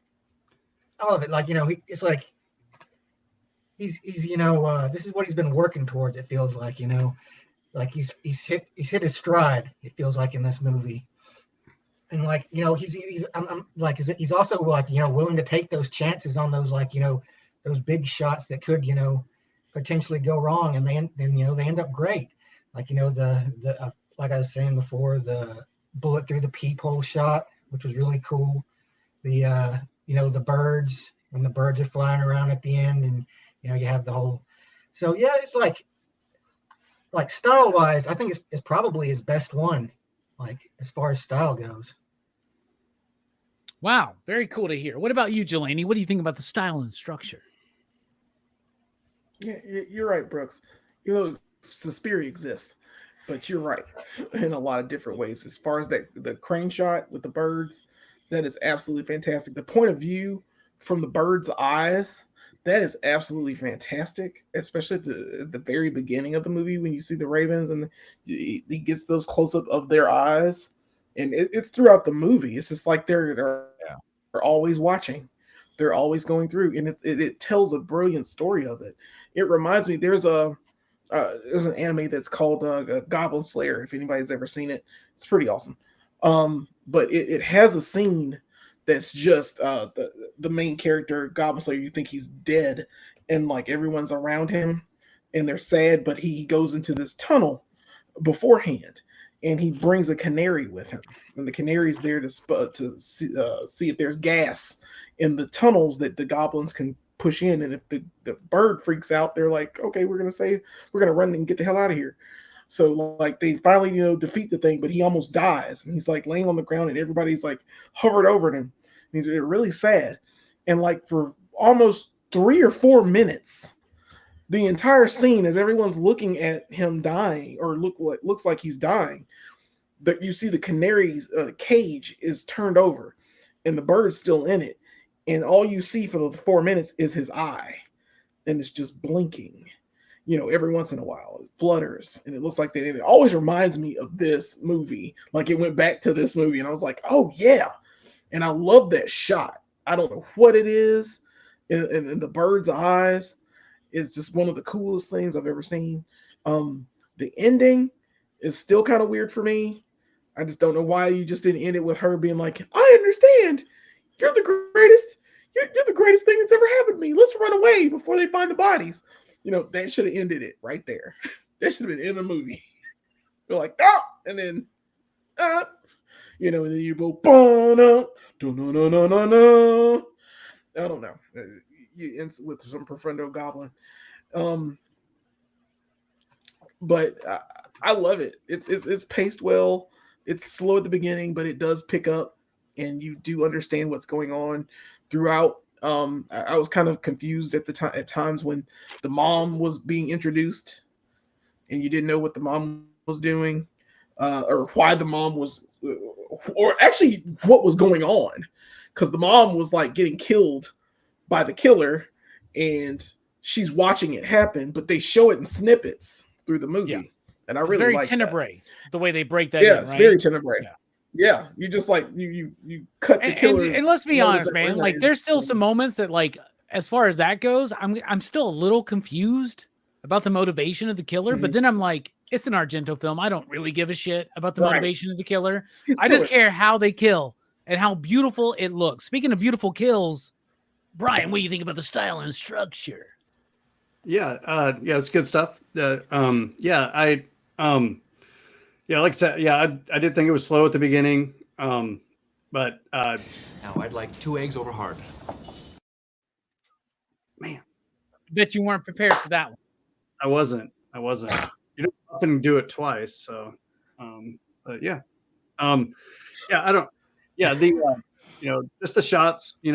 all of it. Like, you know, it's like he's you know, this is what he's been working towards. It feels like, you know, like he's hit his stride. It feels like in this movie, and like, you know, he's also like, you know, willing to take those chances on those, like, you know, those big shots that could, you know, potentially go wrong, and you know, they end up great. Like, you know, the like I was saying before, the bullet through the peephole shot, which was really cool. The you know, the birds, when the birds are flying around at the end, and you know, you have the whole. So yeah, it's like style wise, I think it's probably his best one, like as far as style goes. Wow, very cool to hear. What about you, Jelani? What do you think about the style and structure? Yeah, you're right, Brooks. You know, Suspiria exists, but you're right in a lot of different ways. As far as the crane shot with the birds, that is absolutely fantastic. The point of view from the bird's eyes, that is absolutely fantastic, especially at the very beginning of the movie when you see the ravens and he gets those close-up of their eyes. And it's throughout the movie. It's just like they're always watching. They're always going through, and it tells a brilliant story of it. It reminds me, there's an anime that's called Goblin Slayer. If anybody's ever seen it, it's pretty awesome. But it has a scene that's just the main character, Goblin Slayer. You think he's dead, and like everyone's around him, and they're sad. But he goes into this tunnel beforehand, and he brings a canary with him, and the canary's there to see if there's gas in the tunnels that the goblins can push in. And if the bird freaks out, they're like, okay, we're gonna run and get the hell out of here. So like they finally defeat the thing, but he almost dies, and he's like laying on the ground, and everybody's like hovered over him. And he's really sad, and like for almost 3 or 4 minutes, the entire scene as everyone's looking at him dying, or looks like he's dying, that you see the canary's cage is turned over, and the bird's still in it, and all you see for the 4 minutes is his eye, and it's just blinking. Every once in a while it flutters, and it looks like it always reminds me of this movie. Like it went back to this movie, and I was like, oh yeah. And I love that shot. I don't know what it is, and the bird's eyes is just one of the coolest things I've ever seen. The ending is still kind of weird for me. I just don't know why you just didn't end it with her being like, I understand. You're the greatest. You're the greatest thing that's ever happened to me. Let's run away before they find the bodies. That should have ended it right there. That should have been in the movie. You're like, and then, and then you go, no. I don't know. You end with some profundo goblin. But I love it. It's paced well. It's slow at the beginning, but it does pick up, and you do understand what's going on throughout. I was kind of confused at times when the mom was being introduced, and you didn't know what the mom was doing, or why the mom was, or actually what was going on, because the mom was like getting killed by the killer, and she's watching it happen, but they show it in snippets through the movie. Yeah. And I really like Tenebrae, the way they break that. Yeah, it's very Tenebrae. Yeah, you just like you cut the killers. And let's be honest, man. Like, there's still some moments that, like, as far as that goes, I'm still a little confused about the motivation of the killer. But then I'm like, it's an Argento film. I don't really give a shit about the motivation of the killer. I just care how they kill and how beautiful it looks. Speaking of beautiful kills, Brian, what do you think about the style and structure? Yeah, it's good stuff. Like I said, I did think it was slow at the beginning, but now I'd like 2 eggs over hard. Man, I bet you weren't prepared for that one. I wasn't. You don't often do it twice, so. But yeah, I don't. Yeah, the just the shots, I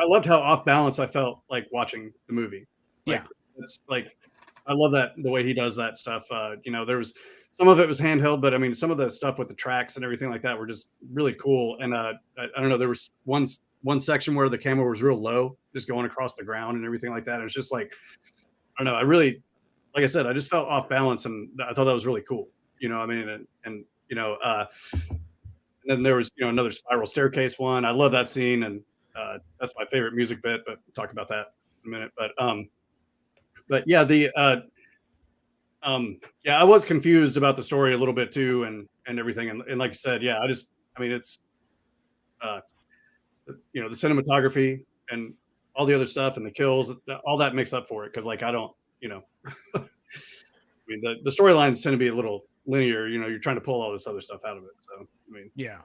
loved how off balance I felt like watching the movie. It's like. I love that the way he does that stuff. There was some of it was handheld, but I mean, some of the stuff with the tracks and everything like that were just really cool. And I don't know, there was one section where the camera was real low, just going across the ground and everything like that. It was just like, I don't know. I really, like I said, I just felt off balance, and I thought that was really cool. And then there was another spiral staircase one. I love that scene, and that's my favorite music bit. But we'll talk about that in a minute. But yeah, I was confused about the story a little bit too, and everything. And like I said, it's the cinematography and all the other stuff and the kills, all that makes up for it. Cause like, I don't, I mean, the storylines tend to be a little linear, you're trying to pull all this other stuff out of it. So, I mean, yeah,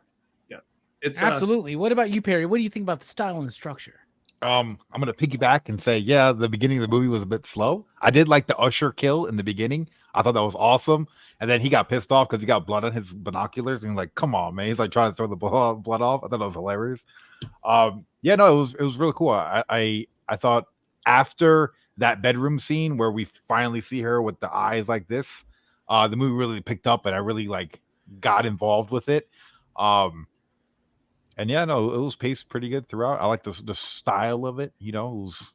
it's absolutely. What about you, Perry? What do you think about the style and structure? I'm gonna piggyback and say, the beginning of the movie was a bit slow. I did like the Usher kill in the beginning. I thought that was awesome. And then he got pissed off because he got blood on his binoculars, and he's like, "Come on, man!" He's like trying to throw the blood off. I thought that was hilarious. It was really cool. I thought after that bedroom scene where we finally see her with the eyes like this, the movie really picked up, and I really got involved with it. And it was paced pretty good throughout. I like the style of it. It was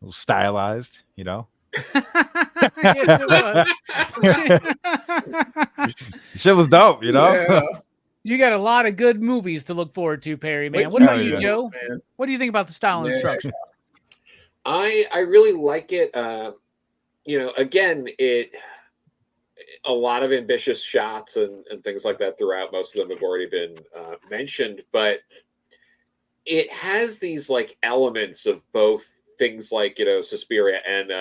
stylized. Yes, it was. Shit was dope. Yeah. You got a lot of good movies to look forward to, Perry. Man, what about you, Joe? Man. What do you think about the style and structure? I really like it. Again, a lot of ambitious shots and things like that throughout. Most of them have already been mentioned, but it has these like elements of both things like, Suspiria and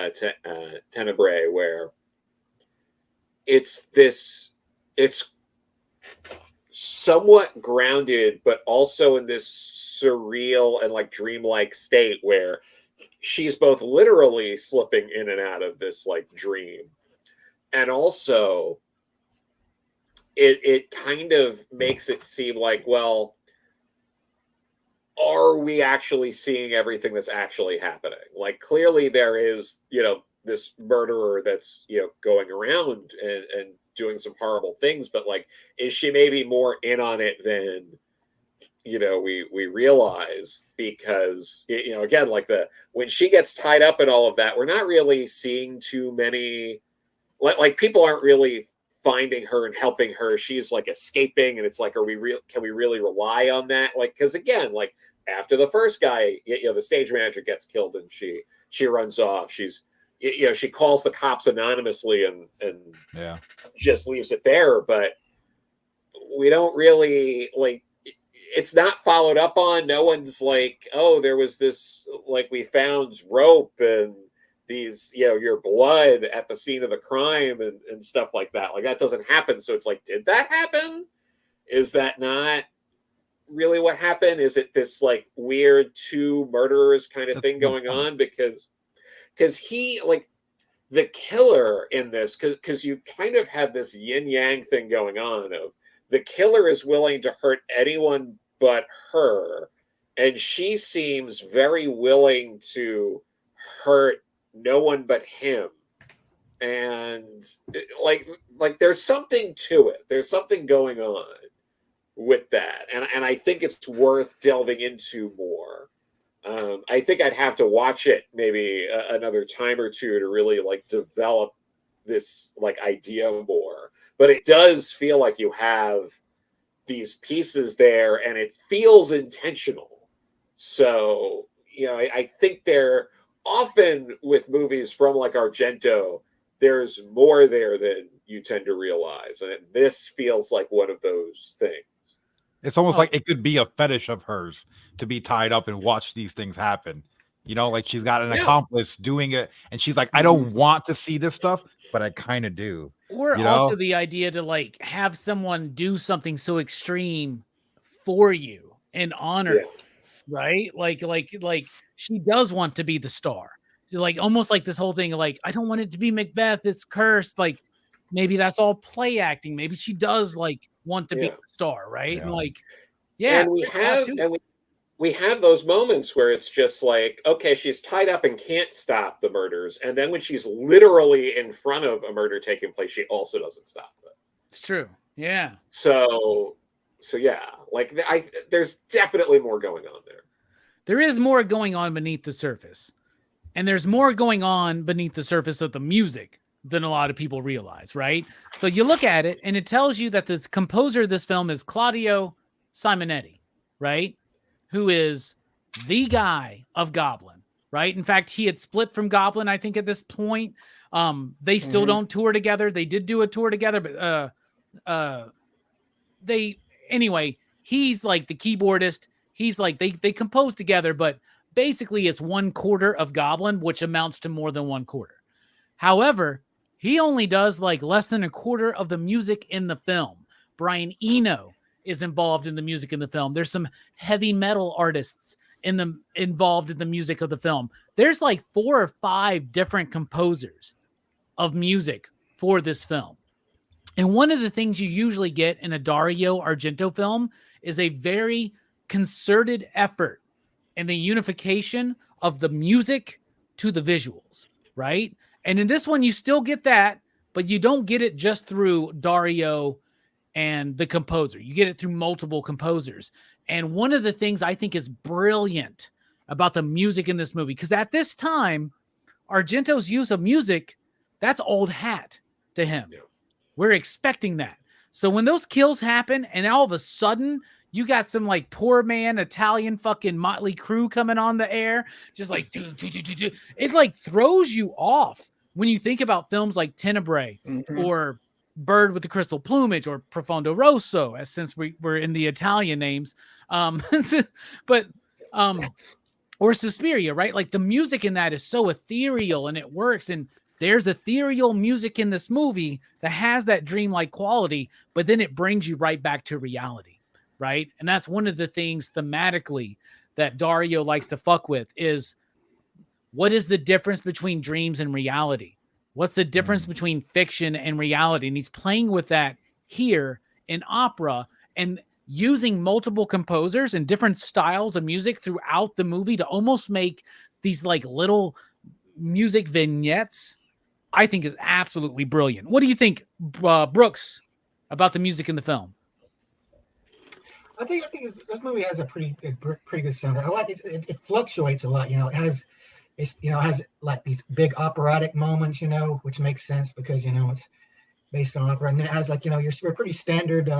Tenebrae, where it's somewhat grounded, but also in this surreal and like dreamlike state where she's both literally slipping in and out of this like dream, and also it kind of makes it seem like, well, are we actually seeing everything that's actually happening? Like, clearly there is, this murderer that's, going around and doing some horrible things, but like, is she maybe more in on it than, we realize? Because, again, like when she gets tied up in all of that, we're not really seeing too many, like people aren't really finding her and helping her. She's like escaping, and it's like, can we really rely on that? Like, because again, like after the first guy, the stage manager gets killed and she runs off. She's, she calls the cops anonymously and just leaves it there. But we don't really like, it's not followed up on. No one's like, oh, there was this, like, we found rope and these, your blood at the scene of the crime and stuff like that. Like, that doesn't happen. So it's like, did that happen? Is that not really what happened? Is it this like weird two murderers kind of thing going on? Because he, like, the killer in this, because you kind of have this yin yang thing going on of the killer is willing to hurt anyone but her, and she seems very willing to hurt no one but him. And like there's something to it. There's something going on with that, and I think it's worth delving into more. I think I'd have to watch it maybe another time or two to really like develop this like idea more. But it does feel like you have these pieces there, and it feels intentional. So, I think they're often with movies from like Argento, there's more there than you tend to realize. And this feels like one of those things. It's almost like it could be a fetish of hers to be tied up and watch these things happen. Like she's got an accomplice doing it, and she's like, I don't want to see this stuff, but I kind of do. Or also the idea to like have someone do something so extreme for you and honor, right? Like she does want to be the star. So like almost like this whole thing, like, I don't want it to be Macbeth, it's cursed. Like maybe that's all play acting. Maybe she does like want to be the star, right? And like, and we have those moments where it's just like, okay, she's tied up and can't stop the murders, and then when she's literally in front of a murder taking place, she also doesn't stop it. It's true. Yeah. So yeah, like there's definitely more going on there. There is more going on beneath the surface, and there's more going on beneath the surface of the music than a lot of people realize, right? So you look at it, and it tells you that the composer of this film is Claudio Simonetti, right? Who is the guy of Goblin, right? In fact, he had split from Goblin, I think, at this point. They still don't tour together. They did do a tour together, but anyway, he's like the keyboardist. He's like, they compose together, but basically it's 1/4 of Goblin, which amounts to more than 1/4. However, he only does like less than 1/4 of the music in the film. Brian Eno is involved in the music in the film. There's some heavy metal artists involved in the music of the film. There's like 4 or 5 different composers of music for this film. And one of the things you usually get in a Dario Argento film is a very concerted effort in the unification of the music to the visuals, right? And in this one, you still get that, but you don't get it just through Dario and the composer. You get it through multiple composers. And one of the things I think is brilliant about the music in this movie, because at this time, Argento's use of music, that's old hat to him. Yeah. We're expecting that. So when those kills happen and all of a sudden you got some like poor man Italian fucking Motley Crue coming on the air, just like, it like throws you off when you think about films like Tenebrae or bird with the crystal plumage, or Profondo Rosso, as since we're in the Italian names. But or Suspiria, right? Like the music in that is so ethereal and it works. And there's ethereal music in this movie that has that dreamlike quality, but then it brings you right back to reality, right? And that's one of the things thematically that Dario likes to fuck with is, what is the difference between dreams and reality? What's the difference between fiction and reality? And he's playing with that here in opera and using multiple composers and different styles of music throughout the movie to almost make these like little music vignettes, I think is absolutely brilliant. What do you think, Brooks, about the music in the film? I think this movie has a pretty good soundtrack. I like it. It fluctuates a lot. You know, it has like these big operatic moments. You know, which makes sense because you know it's based on opera, and then it has like your pretty standard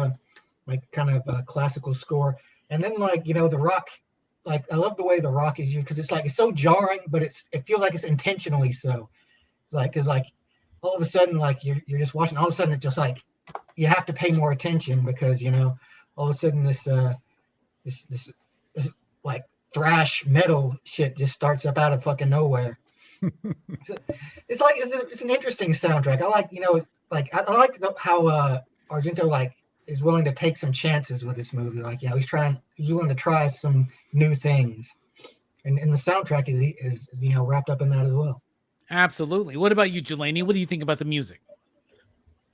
like kind of classical score, and then like the rock. Like I love the way the rock is used because it's so jarring, but it feels like it's intentionally so. It's like all of a sudden like you're just watching. All of a sudden it's just like you have to pay more attention because all of a sudden this like thrash metal shit just starts up out of fucking nowhere. It's an interesting soundtrack. I like I like how Argento like is willing to take some chances with this movie. Like he's willing to try some new things, and the soundtrack is wrapped up in that as well. Absolutely. What about you, Jelani? What do you think about the music?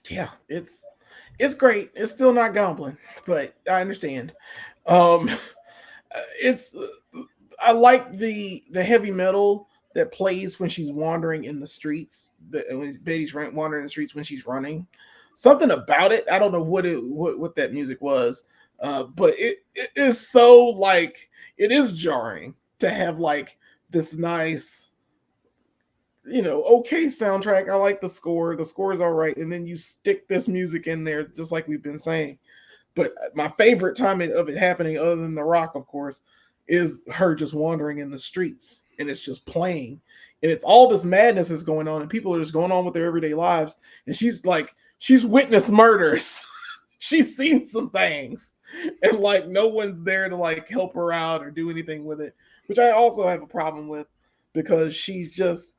Yeah, it's great. It's still not Goblin, but I understand. It's I like the heavy metal that plays when she's wandering in the streets. When Betty's wandering in the streets when she's running. Something about it. I don't know what that music was, but it is so like it is jarring to have like this nice, okay soundtrack. I like the score. The score is all right, and then you stick this music in there, just like we've been saying. But my favorite time of it happening, other than The Rock, of course, is her just wandering in the streets, and it's just playing, and it's all this madness is going on, and people are just going on with their everyday lives, and she's witnessed murders. She's seen some things, and like no one's there to like help her out or do anything with it, which I also have a problem with because she's just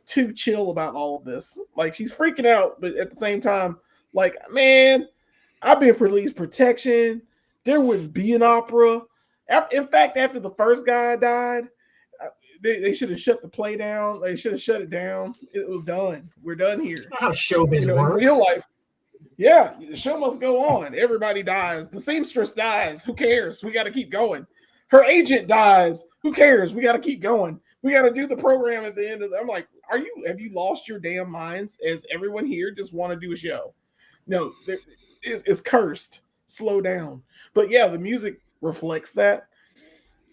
too chill about all of this. Like she's freaking out, but at the same time, like, man, I've been police protection. There wouldn't be an opera. In fact, after the first guy died, they should have shut the play down. They should have shut it down. It was done. We're done here. That's not how showbiz works. In real life, yeah, the show must go on. Everybody dies. The seamstress dies. Who cares? We got to keep going. Her agent dies. Who cares? We got to keep going. We got to do the program at the end of I'm like, have you lost your damn minds? As everyone here just want to do a show? No, it's cursed. Slow down. But yeah, the music reflects that.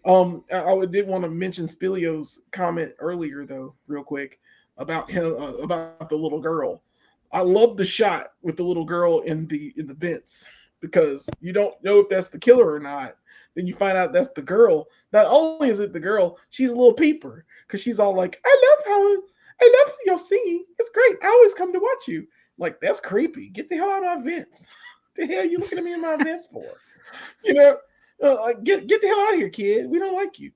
I did want to mention Spilio's comment earlier, though, real quick, about him about the little girl. I love the shot with the little girl in the vents because you don't know if that's the killer or not. Then you find out that's the girl. Not only is it the girl, she's a little peeper because she's all like, I love your singing. It's great. I always come to watch you. Like, that's creepy. Get the hell out of my vents. The hell are you looking at me in my vents for? Get the hell out of here, kid. We don't like you.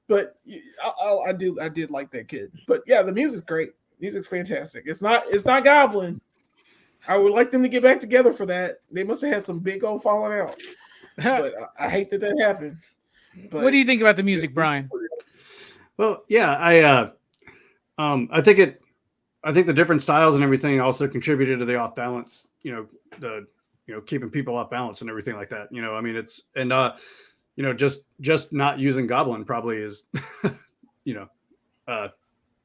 But I did like that kid. But yeah, the music's great. Music's fantastic. It's not Goblin. I would like them to get back together for that. They must have had some big old falling out. But I hate that happened. But what do you think about the music, Brian? Well, yeah, I think the different styles and everything also contributed to the off balance. Keeping people off balance and everything like that. I mean, it's just not using Goblin probably is,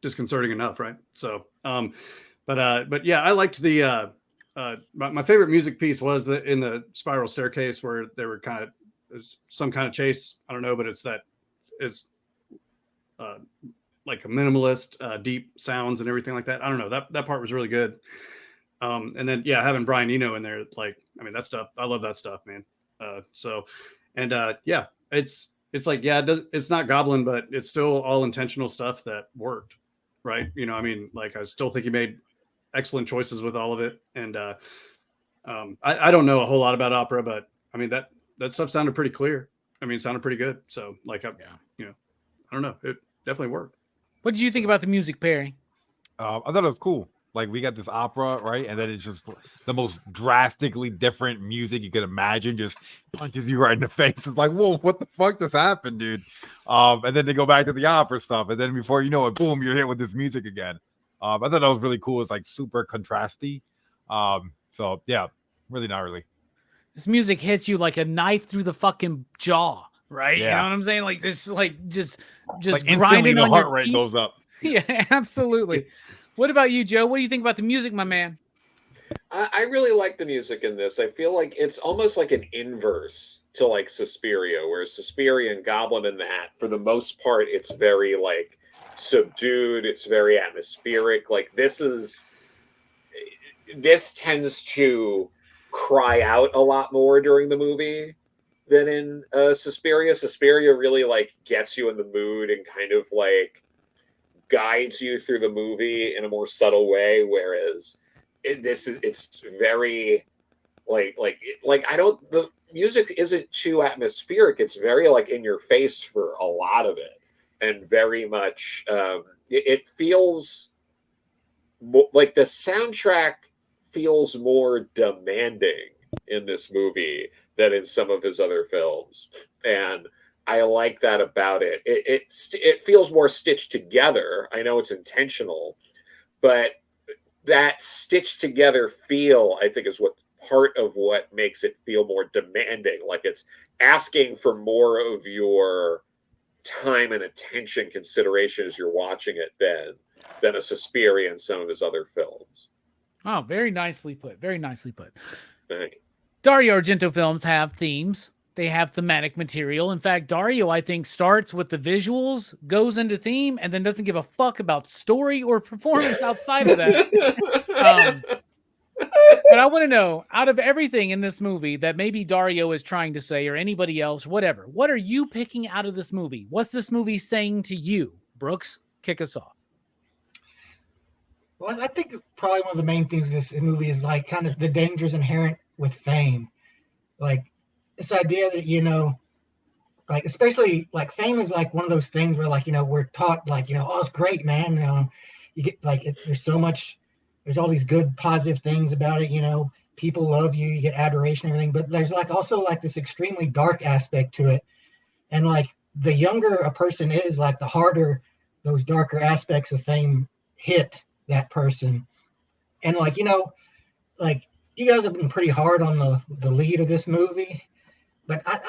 disconcerting enough, right? So, but yeah, I liked the. My favorite music piece was in the spiral staircase where they were there's some kind of chase. I don't know, but it's like a minimalist, deep sounds and everything like that. I don't know. That part was really good. And then yeah, having Brian Eno in there, like, I mean, that stuff, I love that stuff, man. Yeah, it's like, yeah, it's not Goblin, but it's still all intentional stuff that worked, right? I mean, like, I still think he made excellent choices with all of it. And I don't know a whole lot about opera, but I mean that stuff sounded pretty clear. I mean, it sounded pretty good. So like, I don't know, it definitely worked. What did you think about the music, Perry? I thought it was cool. Like we got this opera, right? And then it's just the most drastically different music you could imagine, just punches you right in the face. It's like, whoa, what the fuck just happened, dude? And then they go back to the opera stuff, and then before you know it, boom, you're hit with this music again. I thought that was really cool. It's like super contrasty. So yeah, really not really. This music hits you like a knife through the fucking jaw, right? Yeah. You know what I'm saying? Like this, like just Like instantly grinding the on heart your rate teeth. goes up. Yeah, absolutely. What about you, Joe? What do you think about the music, my man? I really like the music in this. I feel like it's almost like an inverse to like Suspiria, where Suspiria and Goblin in that, for the most part, it's very like subdued. It's very atmospheric. Like this tends to cry out a lot more during the movie than in Suspiria. Suspiria really like gets you in the mood and kind of like guides you through the movie in a more subtle way, whereas it's very like the music isn't too atmospheric. It's very like in your face for a lot of it, and very much it feels like the soundtrack feels more demanding in this movie than in some of his other films, and I like that about it. It feels more stitched together. I know it's intentional, but that stitched together feel, I think, is what part of what makes it feel more demanding. Like it's asking for more of your time and attention, consideration as you're watching it than a Suspiria and some of his other films. Oh, very nicely put. Very nicely put. Thank you. Dario Argento films have themes. They have thematic material. In fact, Dario, I think, starts with the visuals, goes into theme, and then doesn't give a fuck about story or performance outside of that. But I want to know, out of everything in this movie that maybe Dario is trying to say, or anybody else, whatever, what are you picking out of this movie? What's this movie saying to you? Brooks, kick us off. Well, I think probably one of the main themes of this movie is like kind of the dangers inherent with fame. Like this idea that, you know, like especially like fame is like one of those things where like, you know, we're taught like, you know, oh, it's great, man. You get like, there's so much, there's all these good positive things about it. You know, people love you, you get adoration and everything, but there's like also like this extremely dark aspect to it. And like the younger a person is, like the harder those darker aspects of fame hit that person. And like, you know, like you guys have been pretty hard on the lead of this movie, but I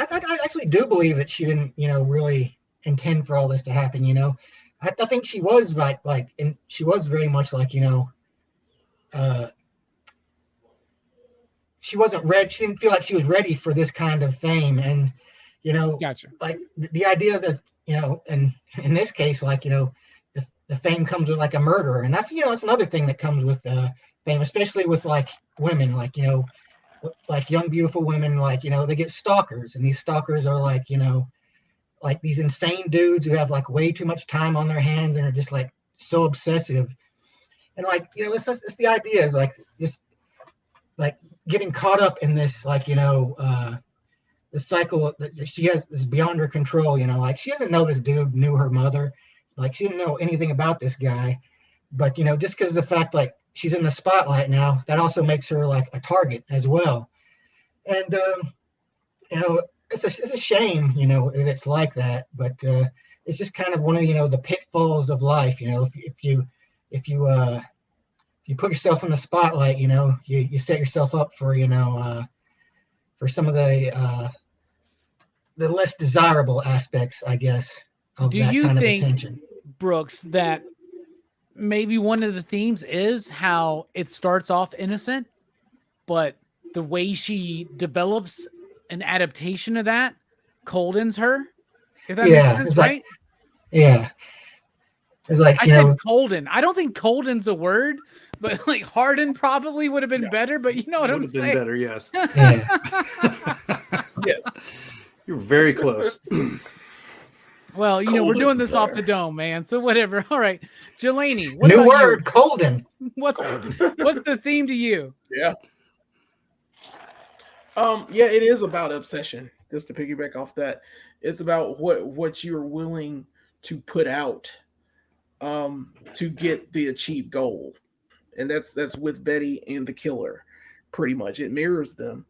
actually do believe that she didn't, you know, really intend for all this to happen. You know, I think she was and she was very much like, you know, she wasn't ready. She didn't feel like she was ready for this kind of fame. And, you know, Gotcha. like the idea that, you know, and in this case, like, you know, the fame comes with like a murderer. And that's, you know, that's another thing that comes with fame, especially with like women, like, you know, like young, beautiful women, like, you know, they get stalkers, and these stalkers are like, you know, like these insane dudes who have like way too much time on their hands and are just like so obsessive. And like, you know, it's the idea is like just like getting caught up in this, like, you know, the cycle that she has is beyond her control. You know, like she doesn't know this dude knew her mother. Like she didn't know anything about this guy, but, you know, just because of the fact like she's in the spotlight now, that also makes her like a target as well. And, you know, it's a shame, you know, that it's like that, but it's just kind of one of, you know, the pitfalls of life. You know, if you put yourself in the spotlight, you know, you set yourself up for, you know, for some of the less desirable aspects, I guess, of Do that you kind of think, attention. Brooks, that maybe one of the themes is how it starts off innocent, but the way she develops an adaptation of that coldens her? If that makes sense, it's right? like, yeah. It's like, I you said know, colden. I don't think colden's a word, but like harden probably would have been better, but you know what I'm Would have been saying? better, yes. yeah. Yes. You're very close. Well, you know, we're Colden, doing this off sir. the dome, man. So whatever. All right. Jelani, what New about word, you? Colden. What's the theme to you? Yeah. Yeah, it is about obsession. Just to piggyback off that, it's about what you're willing to put out to get the achieved goal. And that's with Betty and the killer. Pretty much. It mirrors them.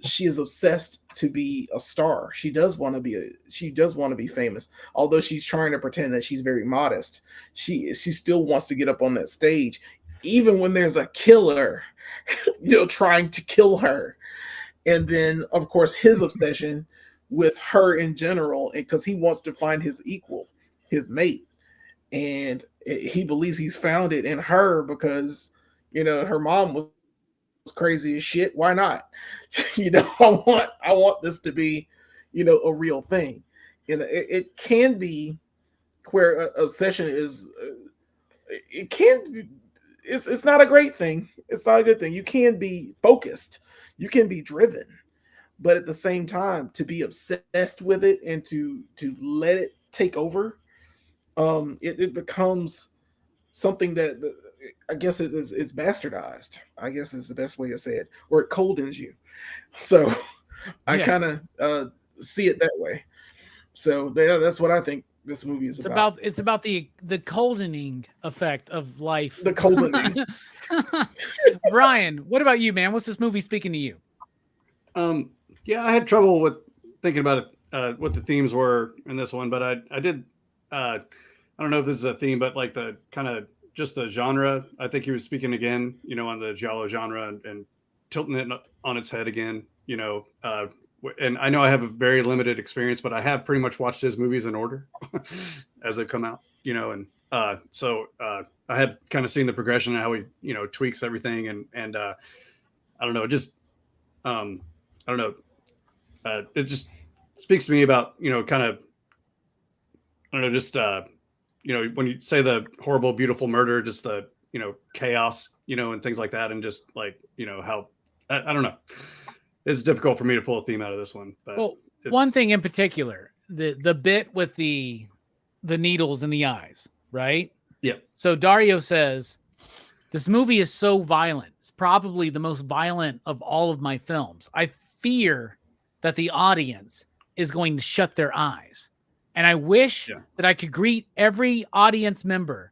She is obsessed to be a star. She does want to be famous. Although she's trying to pretend that she's very modest. She still wants to get up on that stage even when there's a killer trying to kill her. And then, of course, his obsession with her in general, because he wants to find his equal, his mate. And he believes he's found it in her because, her mom was crazy as shit. Why not? I want this to be, a real thing. And it can be where obsession is, it can be, it's not a great thing. It's not a good thing. You can be focused. You can be driven, but at the same time, to be obsessed with it and to let it take over, it becomes something that I guess it's bastardized. I guess is the best way to say it, or it coldens you. So I Yeah. kind of see it that way. So that's what I think this movie is about. It's about the coldening effect of life. The coldening. Brian, what about you, man? What's this movie speaking to you? Yeah, I had trouble with thinking about it, what the themes were in this one, but I did. I don't know if this is a theme, but like the kind of just the genre. I think he was speaking again, on the giallo genre and tilting it on its head again. And I know I have a very limited experience, but I have pretty much watched his movies in order as they come out. So I had kind of seen the progression and how he tweaks everything, and I don't know, just I don't know. It just speaks to me about, kind of, I don't know, just, when you say the horrible, beautiful murder, just the, chaos, and things like that. And just like, how, I don't know. It's difficult for me to pull a theme out of this one. But Well, one thing in particular, the bit with the needles in the eyes, right? Yeah. So Dario says, this movie is so violent. It's probably the most violent of all of my films. I fear that the audience is going to shut their eyes. And I wish that I could greet every audience member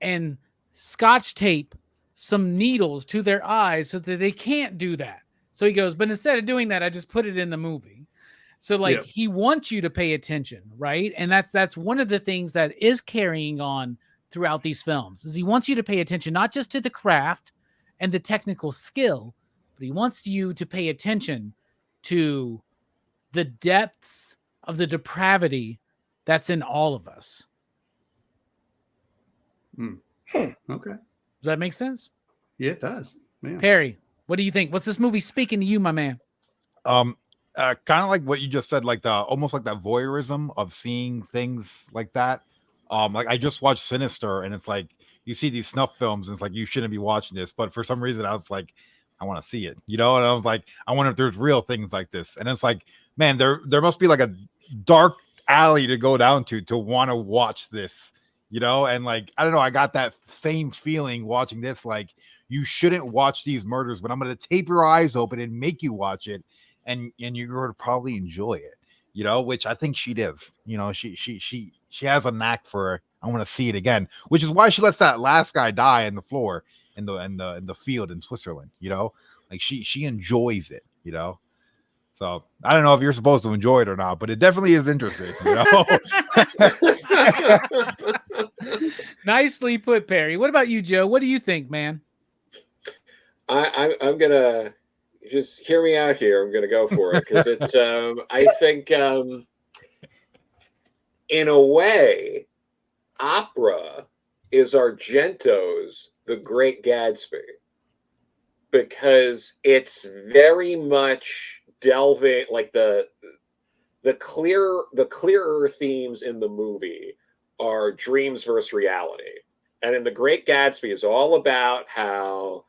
and scotch tape some needles to their eyes so that they can't do that. So he goes, but instead of doing that, I just put it in the movie. So like he wants you to pay attention, right? And that's one of the things that is carrying on throughout these films is he wants you to pay attention, not just to the craft and the technical skill, but he wants you to pay attention to the depths of the depravity that's in all of us. Okay. Does that make sense? Yeah, it does. Man. Perry, what do you think? What's this movie speaking to you, my man? Kind of like what you just said, like almost like that voyeurism of seeing things like that. Like I just watched Sinister, and it's like you see these snuff films, and it's like you shouldn't be watching this, but for some reason I was like, I want to see it, and I was like, I wonder if there's real things like this, and it's like, man, there must be like a dark alley to go down to want to watch this, and like I don't know, I got that same feeling watching this, like you shouldn't watch these murders, but I'm gonna tape your eyes open and make you watch it, and you're going to probably enjoy it, which I think she does. She has a knack for, I want to see it again, which is why she lets that last guy die in the floor in the field in Switzerland, like she enjoys it, So I don't know if you're supposed to enjoy it or not, but it definitely is interesting, Nicely put, Perry. What about you, Joe? What do you think, man? I'm gonna just hear me out here. I'm gonna go for it because it's I think in a way, opera is Argento's The Great Gatsby, because it's very much delving, like the clearer themes in the movie are dreams versus reality, and in The Great Gatsby is all about how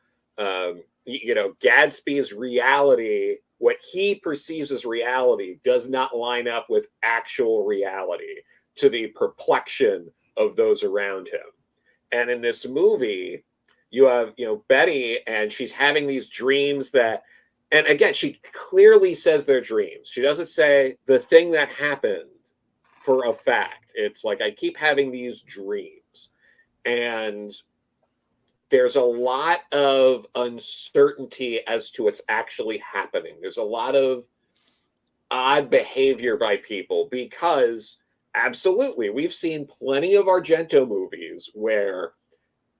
Gatsby's reality, what he perceives as reality, does not line up with actual reality. to the perplexion of those around him. And in this movie, you have, Betty, and she's having these dreams that, and again, she clearly says they're dreams. She doesn't say the thing that happened for a fact. It's like, I keep having these dreams. And there's a lot of uncertainty as to what's actually happening. There's a lot of odd behavior by people because, absolutely, we've seen plenty of Argento movies where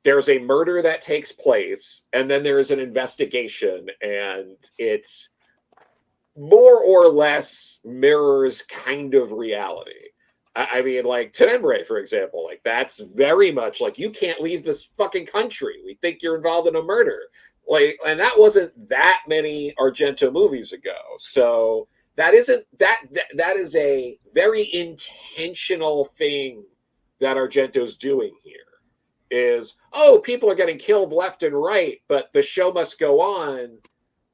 there's a murder that takes place and then there's an investigation, and it's more or less mirrors kind of reality. I mean, like Tenebrae, for example, like that's very much like, you can't leave this fucking country. We think you're involved in a murder. Like, and that wasn't that many Argento movies ago. So that is a very intentional thing that Argento's doing here. Is, oh, people are getting killed left and right, but the show must go on.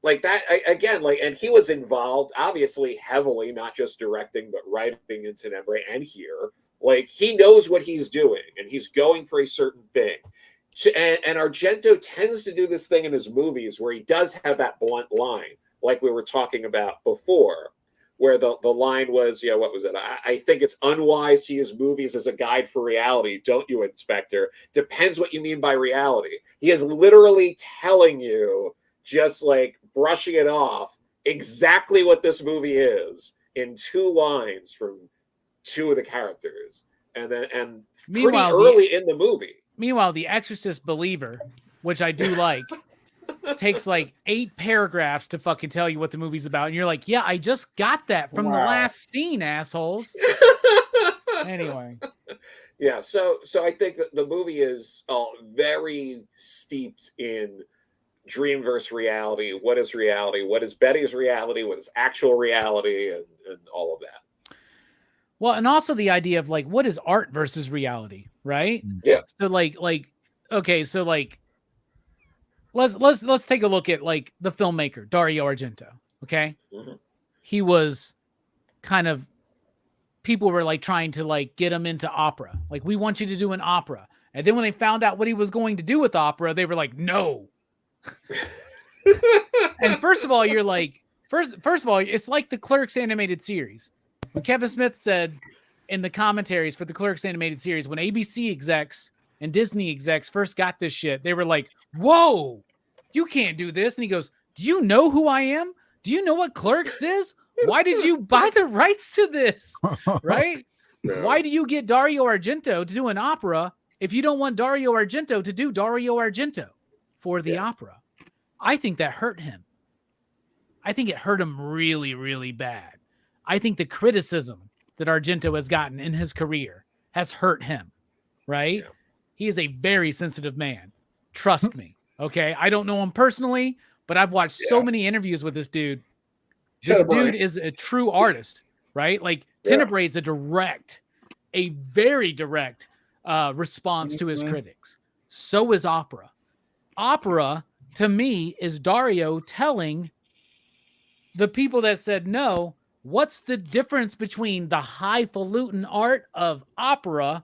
Like that, again, like, and he was involved, obviously, heavily, not just directing, but writing in Tenebrae and here. Like, he knows what he's doing, and he's going for a certain thing. And Argento tends to do this thing in his movies where he does have that blunt line, like we were talking about before, where the line was, what was it? I think it's unwise to use movies as a guide for reality, don't you, Inspector? Depends what you mean by reality. He is literally telling you, just like brushing it off, exactly what this movie is in 2 lines from 2 of the characters, and pretty early in the movie. Meanwhile, The Exorcist Believer, which I do like, takes like 8 paragraphs to fucking tell you what the movie's about, and you're like, yeah, I just got that from the last scene, assholes. Anyway. Yeah, so I think that the movie is very steeped in dream versus reality. What is reality? What is Betty's reality? What is actual reality? And all of that. Well, and also the idea of like, what is art versus reality, right? Yeah. So okay, so like, let's take a look at like the filmmaker Dario Argento. Okay, he was kind of, people were like trying to like get him into opera. Like, we want you to do an opera, and then when they found out what he was going to do with opera, they were like, no. And first of all, you're like, first of all, it's like the Clerks animated series. When Kevin Smith said in the commentaries for the Clerks animated series, when ABC execs and Disney execs first got this shit, they were like, whoa, you can't do this. And he goes, do you know who I am? Do you know what Clerks is? Why did you buy the rights to this? Right? Why do you get Dario Argento to do an opera if you don't want Dario Argento to do Dario Argento for the opera? I think that hurt him. I think it hurt him really, really bad. I think the criticism that Argento has gotten in his career has hurt him, right? Yeah. He is a very sensitive man. Trust me, okay? I don't know him personally, but I've watched so many interviews with this dude. This dude is a true artist, right? Like, Tenebrae is a very direct response to his critics. So is opera. Opera, to me, is Dario telling the people that said no, what's the difference between the highfalutin art of opera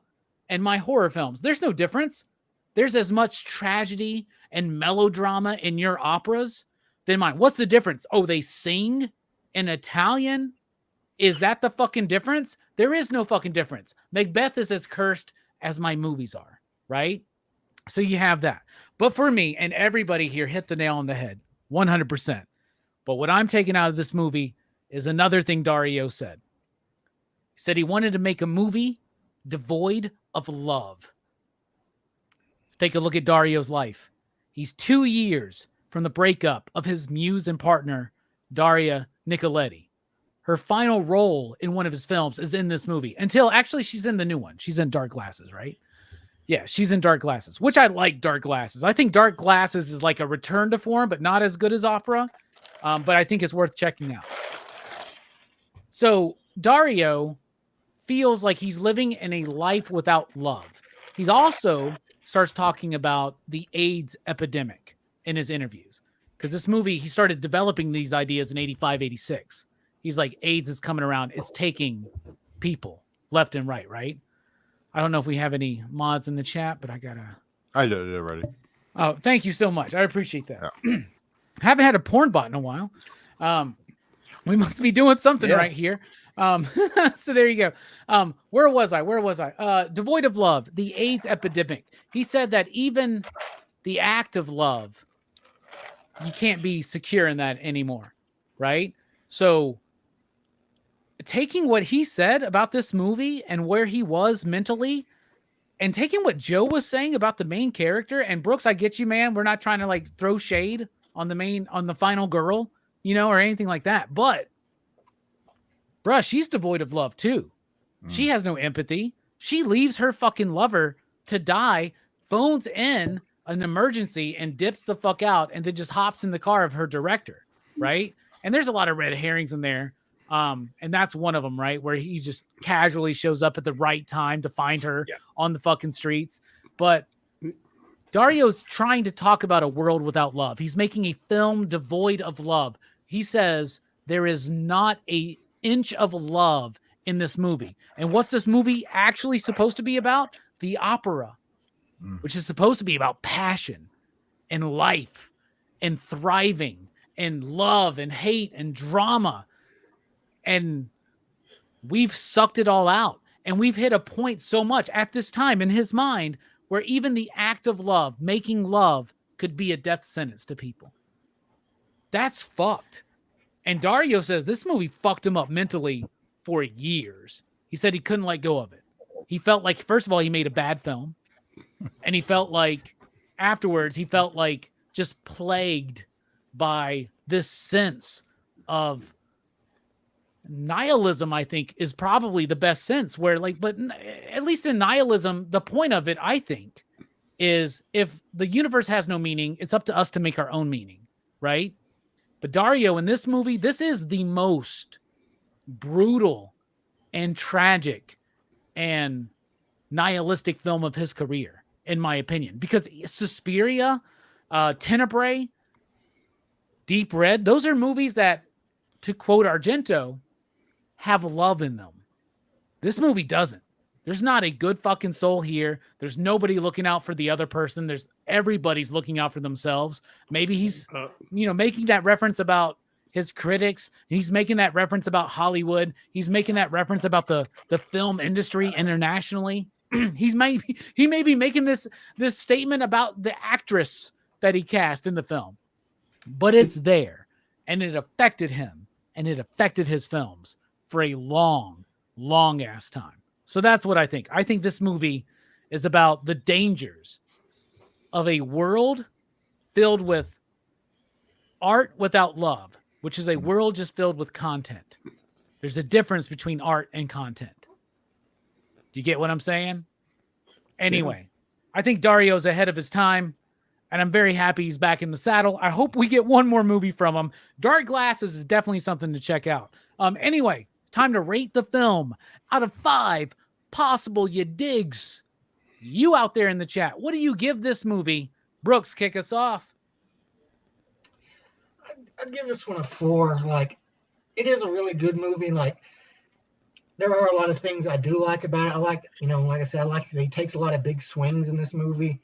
and my horror films? There's no difference. There's as much tragedy and melodrama in your operas than mine. What's the difference? Oh, they sing in Italian? Is that the fucking difference? There is no fucking difference. Macbeth is as cursed as my movies are, right? So you have that. But for me, and everybody here hit the nail on the head, 100%. But what I'm taking out of this movie is another thing Dario said. He said he wanted to make a movie devoid of love. Take a look at Dario's life. He's 2 years from the breakup of his muse and partner, Daria Nicoletti. Her final role in one of his films is in this movie. Until, actually, she's in the new one. She's in Dark Glasses, right? Yeah, she's in Dark Glasses, which I like Dark Glasses. I think Dark Glasses is like a return to form, but not as good as opera. But I think it's worth checking out. So Dario feels like he's living in a life without love. He's also starts talking about the AIDS epidemic in his interviews. Because this movie, he started developing these ideas in 85, 86. He's like, AIDS is coming around. It's taking people. left and right, right? I don't know if we have any mods in the chat, but I did it already. Oh, thank you so much. I appreciate that. Yeah. Haven't had a porn bot in a while. We must be doing something right here. So there you go. Where was I? Devoid of love, the AIDS epidemic. He said that even the act of love, you can't be secure in that anymore, right? So taking what he said about this movie and where he was mentally, and taking what Joe was saying about the main character, and Brooks, I get you, man. We're not trying to like throw shade on the final girl, or anything like that. But bruh, she's devoid of love too. She has no empathy. She leaves her fucking lover to die, phones in an emergency and dips the fuck out, and then just hops in the car of her director, right? And there's a lot of red herrings in there. And that's one of them, right? Where he just casually shows up at the right time to find her on the fucking streets. But Dario's trying to talk about a world without love. He's making a film devoid of love. He says there is not an inch of love in this movie. And what's this movie actually supposed to be about? The opera, which is supposed to be about passion and life and thriving and love and hate and drama. And we've sucked it all out. And we've hit a point so much at this time in his mind where even the act of love, making love, could be a death sentence to people. That's fucked. And Dario says this movie fucked him up mentally for years. He said he couldn't let go of it. He felt like, first of all, he made a bad film. And he felt like afterwards, he felt like just plagued by this sense of nihilism. I think is probably the best sense where but at least in nihilism, the point of it, I think, is if the universe has no meaning, it's up to us to make our own meaning, right? But Dario, in this movie, this is the most brutal and tragic and nihilistic film of his career, in my opinion, because Suspiria, Tenebrae, Deep Red, those are movies that, to quote Argento, have love in them. This movie doesn't. There's not a good fucking soul here. There's nobody looking out for the other person. Everybody's looking out for themselves. Maybe he's, making that reference about his critics. He's making that reference about Hollywood. He's making that reference about the film industry internationally. He may be making this statement about the actress that he cast in the film, but it's there, and it affected him, and it affected his films for a long, long ass time. So that's what I think. I think this movie is about the dangers of a world filled with art without love, which is a world just filled with content. There's a difference between art and content. Do you get what I'm saying? Anyway, I think Dario's ahead of his time, and I'm very happy he's back in the saddle. I hope we get one more movie from him. Dark Glasses is definitely something to check out. Anyway, it's time to rate the film out of 5 possible you digs. You out there in the chat, what do you give this movie? Brooks, kick us off. I'd give this one a 4. It is a really good movie. There are a lot of things I do like about it. I like, like I said, I like that he takes a lot of big swings in this movie.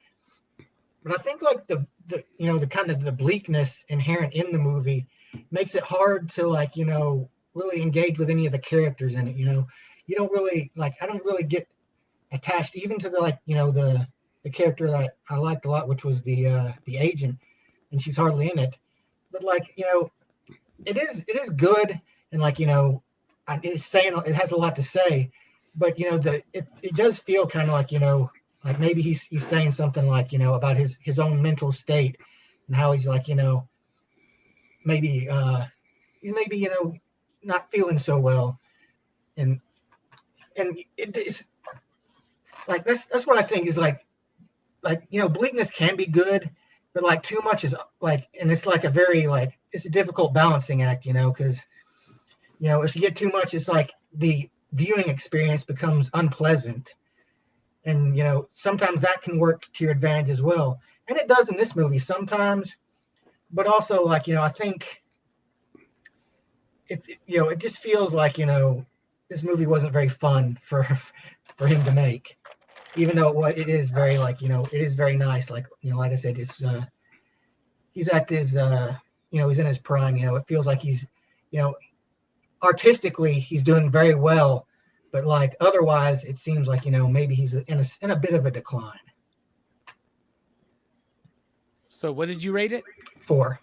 But I think the kind of the bleakness inherent in the movie makes it hard to really engage with any of the characters in it. You don't really I don't really get attached even to the character that I liked a lot, which was the agent, and she's hardly in it. But it is good, and it's saying, it has a lot to say, but it does feel kind of maybe he's saying something about his own mental state and how he's maybe he's not feeling so well, and it is that's what I think is bleakness can be good, but too much is and it's a very it's a difficult balancing act, because if you get too much, it's the viewing experience becomes unpleasant, and sometimes that can work to your advantage as well, and it does in this movie sometimes, but also I think it just feels this movie wasn't very fun for him to make, even though it is very like it is very nice. Like like I said, it's he's at his he's in his prime. It feels like he's artistically he's doing very well, but like otherwise it seems like maybe he's in a bit of a decline. So what did you rate it? 4.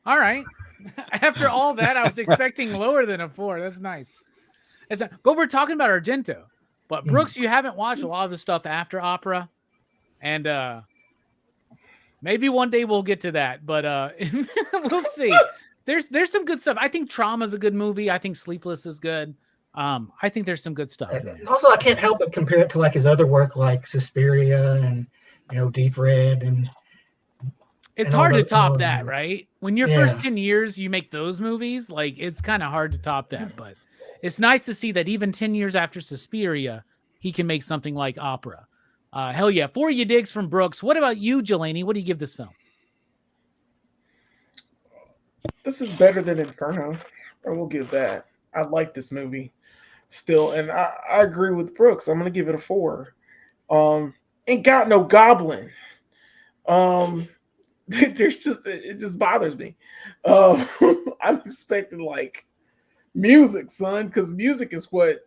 All right. After all that, I was expecting lower than a 4. That's nice. But we're talking about Argento. But Brooks, you haven't watched a lot of the stuff after Opera, and maybe one day we'll get to that. But we'll see. There's some good stuff. I think Trauma's a good movie. I think Sleepless is good. I think there's some good stuff. Also, I can't help but compare it to like his other work, like Suspiria and Deep Red, and it's hard to top that, right? When your first 10 years you make those movies, like it's kind of hard to top that. But it's nice to see that even 10 years after Suspiria, he can make something like Opera. Hell yeah. 4 you digs from Brooks. What about you, Jelani? What do you give this film? This is better than Inferno. I will give that. I like this movie still, and I agree with Brooks. I'm gonna give it a 4. Ain't got no goblin. It just bothers me. I'm expecting like music, son, because music is what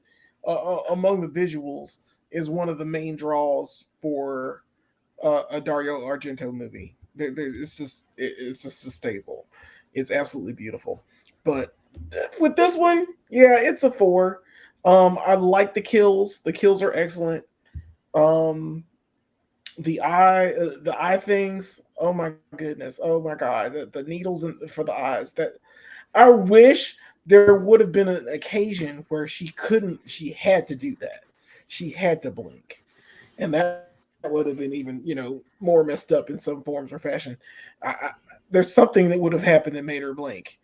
among the visuals is one of the main draws for a Dario Argento movie. It's just a staple. It's absolutely beautiful. But with this one, yeah, it's a 4. I like the kills. The kills are excellent. The eye things. Oh my goodness. Oh my God. The needles for the eyes. That I wish there would have been an occasion where she had to do that. She had to blink. And that would have been even, more messed up in some forms or fashion. There's something that would have happened that made her blink.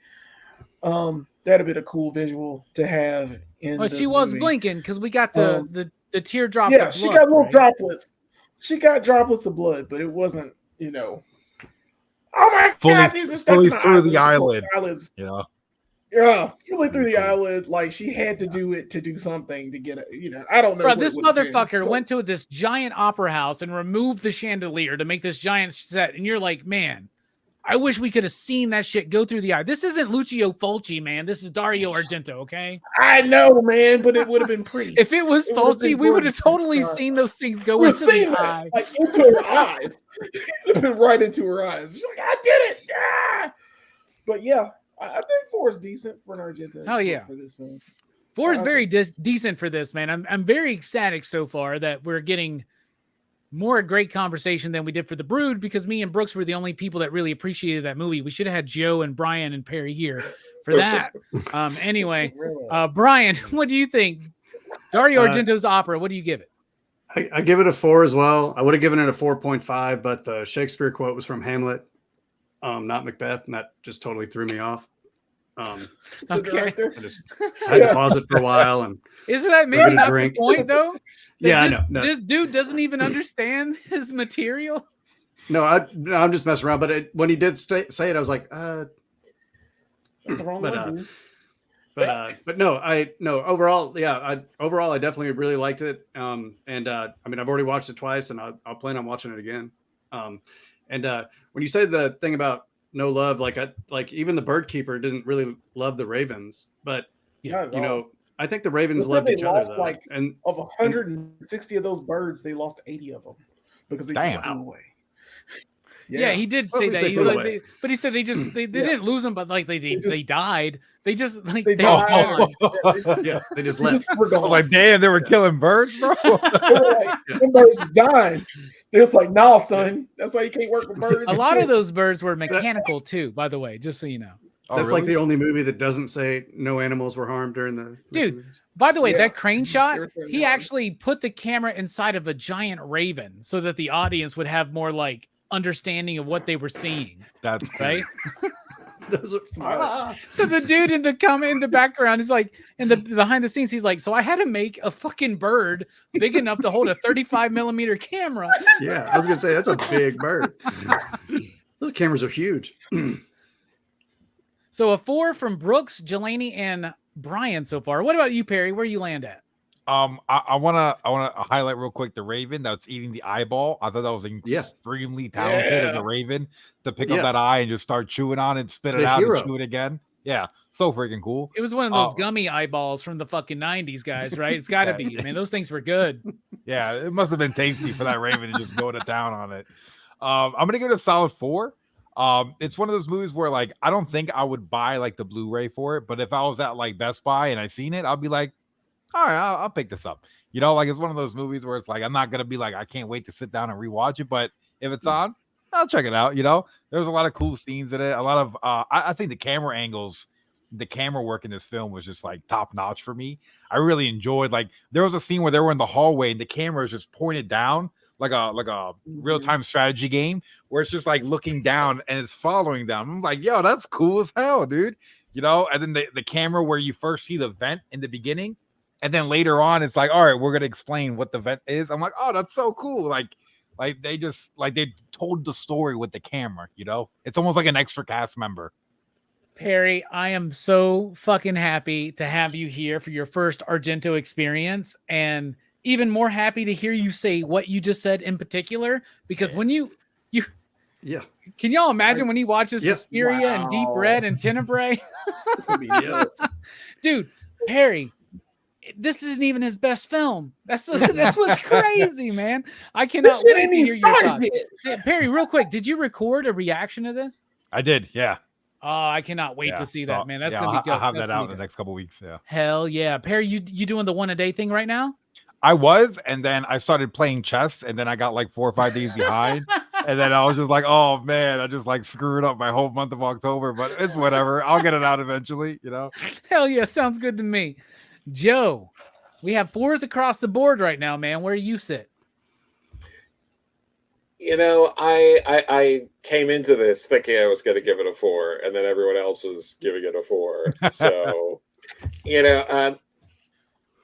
That'd have been a cool visual to have in this she was movie. blinking because we got the teardrops. Yeah, of she blood, got little right? droplets. She got droplets of blood, but it wasn't, oh my God, these are stuck fully in the through the eyelids. eyelid. Yeah, fully through the eyelid. Like she had to do it to do something to get it. I don't know. Bro, this motherfucker went to this giant opera house and removed the chandelier to make this giant set, and you're like, man, I wish we could have seen that shit go through the eye. This isn't Lucio Fulci, man. This is Dario Argento, okay? I know, man, but it would have been pretty. If it was Fulci, we would have totally seen those things go into the eye. Like into her eyes. It would have been right into her eyes. She's like, I did it. Yeah. But yeah, I think 4 is decent for an Argento. Hell yeah. For this film. 4 is very decent for this, man. I'm very ecstatic so far that we're getting more great conversation than we did for The Brood, because me and Brooks were the only people that really appreciated that movie. We should have had Joe and Brian and Perry here for that. Anyway, Brian, what do you think? Dario Argento's Opera, what do you give it? I give it a 4 as well. I would have given it a 4.5, but the Shakespeare quote was from Hamlet, not Macbeth, and that just totally threw me off. Okay. I had to pause it for a while. And isn't that maybe not the point, though? Yeah, I know. No. This dude doesn't even understand his material. No, I'm just messing around. But when he did say it, I was like, but no. Overall, yeah. Overall, I definitely really liked it. I mean, I've already watched it twice, and I'll plan on watching it again. When you say the thing about no love, like even the bird keeper didn't really love the ravens, but I think the ravens loved each other though. Like, and of 160 of those birds, they lost 80 of them because they just flew away. Yeah, he did say that. But he said they didn't lose them, but like they died. They just like they died. Yeah, they just left. Like, damn, they were killing birds, bro. The birds died. They're just like, nah, son. That's why you can't work with birds. A lot of those birds were mechanical too, by the way, just so you know. That's really? Like the only movie that doesn't say no animals were harmed during the dude. By the way, that crane shot, he actually put the camera inside of a giant raven so that the audience would have more like understanding of what they were seeing. That's right. Those are smart. So the dude in the background is like, behind the scenes, he's like, so I had to make a fucking bird big enough to hold a 35mm camera. Yeah, I was gonna say that's a big bird. Those cameras are huge. So a 4 from Brooks, Jelani, and Brian so far. What about you, Perry? Where you land at? I wanna highlight real quick the Raven that's eating the eyeball. I thought that was extremely talented of the Raven to pick up that eye and just start chewing on it, spit it out, and chew it again. Yeah, so freaking cool. It was one of those gummy eyeballs from the fucking 90s, guys, right? It's got to be. Man, those things were good. Yeah, it must have been tasty for that Raven to just go to town on it. I'm gonna give it a solid 4. It's one of those movies where like I don't think I would buy like the Blu-ray for it, but if I was at like Best Buy and I seen it, I'll be like, all right, I'll pick this up. You know, like it's one of those movies where it's like I'm not gonna be like I can't wait to sit down and rewatch it, but if it's on, I'll check it out. You know, there's a lot of cool scenes in it. A lot of I think the camera angles, the camera work in this film was just like top notch for me. I really enjoyed, like there was a scene where they were in the hallway and the camera is just pointed down like a real-time strategy game where it's just like looking down and it's following them. I'm like, yo, that's cool as hell, dude. You know, and then the camera where you first see the vent in the beginning, and then later on it's like, all right, we're gonna explain what the vent is. I'm like, oh, that's so cool. Like they just like they told the story with the camera, you know? It's almost like an extra cast member. Perry, I am so fucking happy to have you here for your first Argento experience, and even more happy to hear you say what you just said in particular, because when you can y'all imagine when he watches Suspiria and Deep Red and Tenebrae? Dude, Perry, this isn't even his best film. That's what's crazy, man. I cannot wait to hear your thoughts. Perry, real quick, did you record a reaction to this? I did, yeah. Oh, I cannot wait to see that, man. That's gonna be good. I'll have that out in the next couple weeks. Yeah. Hell yeah, Perry, you doing the 1 a day thing right now? I was, and then I started playing chess, and then I got like 4 or 5 days behind, and then I was just like, oh man, I just like screwed up my whole month of October, but it's whatever. I'll get it out eventually, you know. Hell yeah, sounds good to me. Joe, we have 4s across the board right now, man. Where do you sit? You know, I came into this thinking I was going to give it a 4, and then everyone else was giving it a 4. So, you know,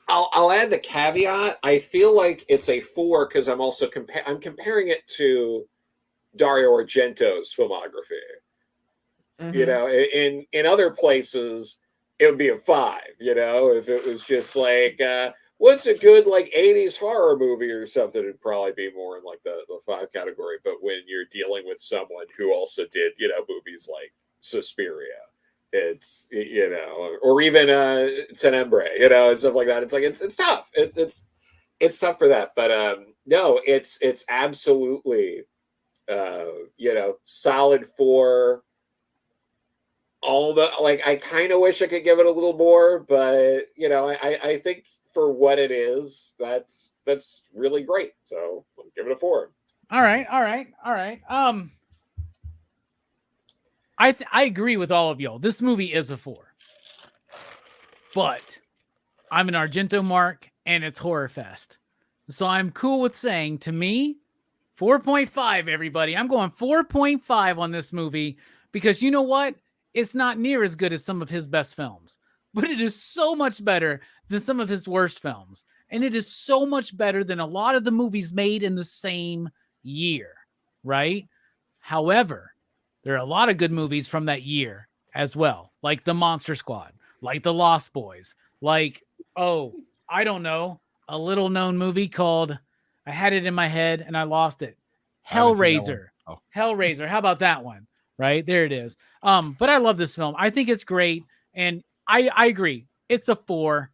I'll add the caveat. I feel like it's a 4 because I'm also comparing it to Dario Argento's filmography. You know, in other places it would be a 5. You know, if it was just like what's a good like 80s horror movie or something, it'd probably be more in like the 5 category. But when you're dealing with someone who also did, you know, movies like Suspiria, it's, you know, or even Tenebrae, you know, and stuff like that, it's like it's tough. It's tough for that. But no, it's absolutely you know, solid 4. All the like, I kind of wish I could give it a little more, but you know, I think for what it is, that's really great. So I'll give it a 4. All right. I agree with all of y'all. This movie is a 4, but I'm an Argento mark, and it's Horrorfest, so I'm cool with saying, to me, 4.5. Everybody, I'm going 4.5 on this movie because you know what? It's not near as good as some of his best films, but it is so much better than some of his worst films. And it is so much better than a lot of the movies made in the same year, right? However, there are a lot of good movies from that year as well, like The Monster Squad, like The Lost Boys, like, oh, I don't know, a little known movie called, I had it in my head and I lost it, Hellraiser. Hellraiser. How about that one? Right, there it is. But I love this film. I think it's great, and I agree. It's a 4.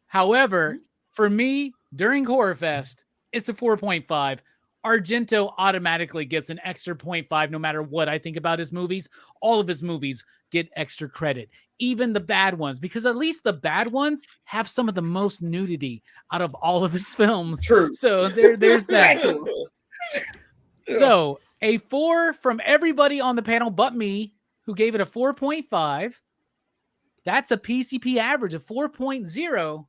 However, for me, during Horrorfest, it's a 4.5. Argento automatically gets an extra 0.5 no matter what I think about his movies. All of his movies get extra credit, even the bad ones, because at least the bad ones have some of the most nudity out of all of his films. True. So there's that. So a 4 from everybody on the panel but me, who gave it a 4.5. That's a PCP average of 4.0.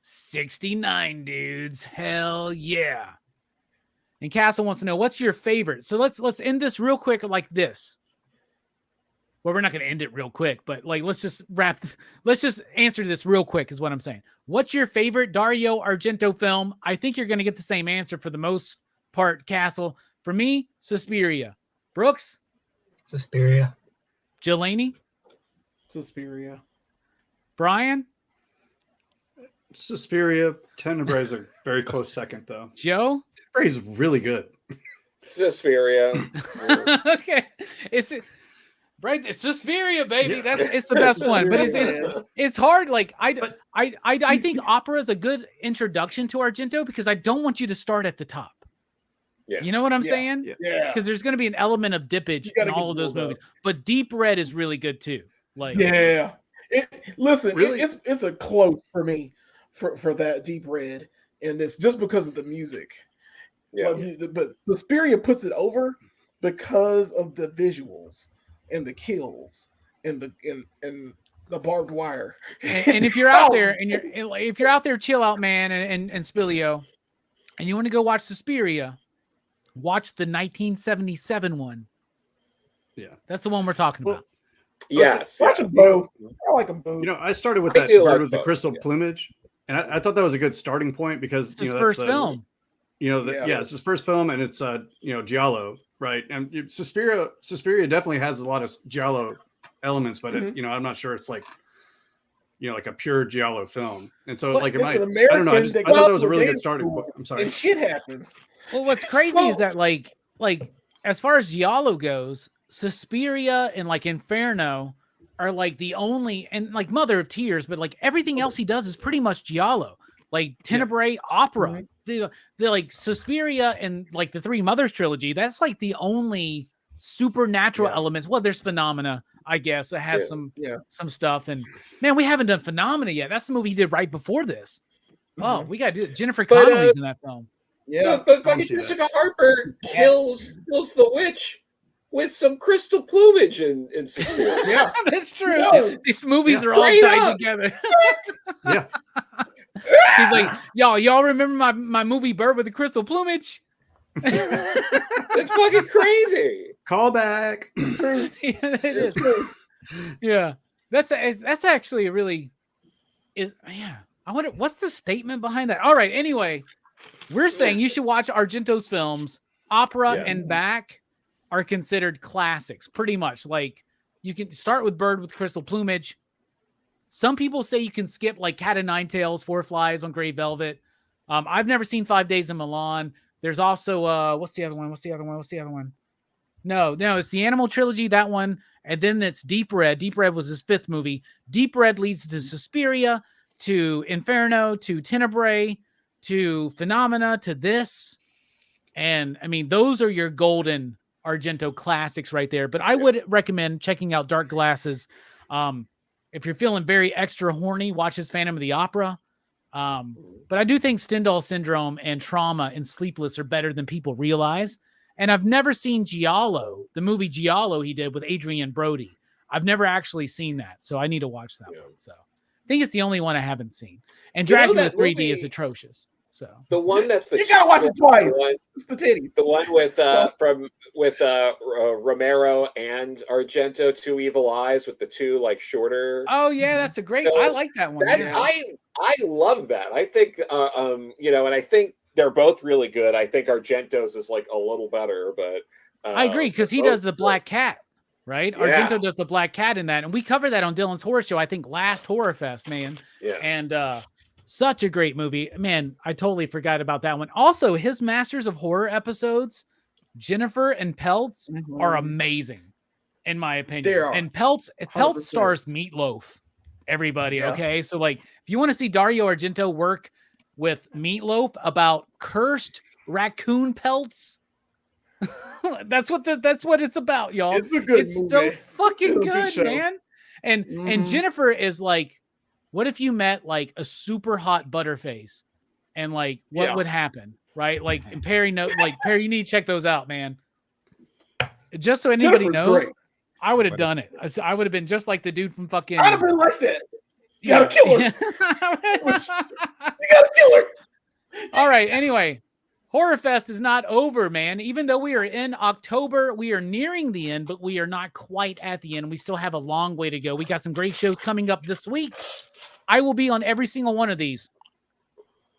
69 dudes. Hell yeah. And Castle wants to know, what's your favorite? So let's end this real quick like this. Well, we're not going to end it real quick, but like let's just answer this real quick is what I'm saying. What's your favorite Dario Argento film? I think you're going to get the same answer for the most part, Castle. For me, Suspiria. Brooks? Suspiria. Jelani? Suspiria. Brian? Suspiria, Tenebrae is a very close second, though. Joe? Tenebrae is really good. Suspiria. Okay. It's Suspiria, baby. Yeah. It's the best one. But it's hard. Like I think opera is a good introduction to Argento because I don't want you to start at the top. Yeah. You know what I'm saying? Yeah. Because there's going to be an element of dippage in all of those movies. But Deep Red is really good too. Like Listen, Really? it's a close for me for that Deep Red, and it's just because of the music. Yeah. But Suspiria puts it over because of the visuals and the kills and the barbed wire. and if you're out there and if you're out there, chill out, man, and Spilio, and you want to go watch Suspiria, watch the 1977 one. Yeah. That's the one we're talking about. Yes. Watch them both. I like them both. You know, I started with I that do Bird like with the both, Crystal yeah. Plumage, and I thought that was a good starting point because It's his that's first the- film. You know, Yeah. it's his first film, and it's Giallo, right? And Suspiria definitely has a lot of Giallo elements, but Mhm. I'm not sure it's like like a pure Giallo film. And so But like it it's might, an I don't know. I American that thought that was a goes really to good starting school point. I'm sorry. And shit happens. Well, what's crazy is that like as far as Giallo goes, Suspiria and like Inferno are like the only, and like Mother of Tears, but like everything else he does is pretty much Giallo. Like Tenebrae, opera. Mhm. The like Suspiria and like the Three Mothers trilogy, that's like the only supernatural Yeah. elements. Well, there's Phenomena, I guess. It has Yeah. some stuff. And man, we haven't done Phenomena yet. That's the movie he did right before this. Oh, we gotta do it. Jennifer But, Connelly's in that film. Yeah. But I fucking see that. Jessica Harper kills the witch with some crystal plumage in Suspiria. Yeah. That's true. No. These movies Yeah. are all Straight tied up. together. Yeah. He's like, y'all remember my movie Bird with the Crystal Plumage? It's fucking crazy. Call back. Yeah, it is. Yeah, that's actually a really I wonder what's the statement behind that. All right, anyway, we're saying you should watch Argento's films. Opera Yeah. and Back are considered classics, pretty much. Like you can start with Bird with Crystal Plumage. Some people say you can skip like Cat o' Nine Tails, Four Flies on Grey Velvet. I've never seen 5 Days in Milan. There's also what's the other one? No, it's the Animal Trilogy, that one, and then it's Deep Red. Deep Red was his 5th movie. Deep Red leads to Suspiria, to Inferno, to Tenebrae, to Phenomena, to this. And I mean, those are your golden Argento classics right there. But I would recommend checking out Dark Glasses. If you're feeling very extra horny, watch his Phantom of the Opera. But I do think Stendhal Syndrome and Trauma and Sleepless are better than people realize. And I've never seen Giallo, the movie Giallo he did with Adrian Brody. I've never actually seen that, so I need to watch that one. So I think it's the only one I haven't seen. And You know Dracula that 3D movie- is atrocious. So The one that's You gotta watch it twice. The one, It's the titties. the one with Romero and Argento, Two Evil Eyes, with the two like shorter. oh yeah, that's a great. I like that one. That, Yeah. I love that. I think and I think they're both really good. I think Argento's is like a little better, but I agree because he they're does the both Black Cat, right? Yeah. Argento does the Black Cat in that, and we covered that on Dylan's Horror Show. I think last Horrorfest, man. good. Yeah. And such a great movie, man. I totally forgot about that one. Also, his Masters of Horror episodes, Jennifer and Peltz, are amazing, in my opinion. They are. And Peltz 100%. stars Meatloaf. Everybody, Yeah. okay? So, like, if you want to see Dario Argento work with Meatloaf about cursed raccoon pelts, that's what it's about, y'all. It's a good It's movie. so fucking It's a good good, show. man. And Mhm. Jennifer is like, what if you met like a super hot butterface, and like what Yeah. would happen, right? Like, and Perry, Perry, you need to check those out, man. Just so anybody Jennifer's knows, great. I would have done it. I would have been just like the dude from fucking. I'd have been like that. You gotta kill her. her. You gotta kill her. All right. Anyway, Horrorfest is not over, man. Even though we are in October, we are nearing the end, but we are not quite at the end. We still have a long way to go. We got some great shows coming up this week. I will be on every single one of these.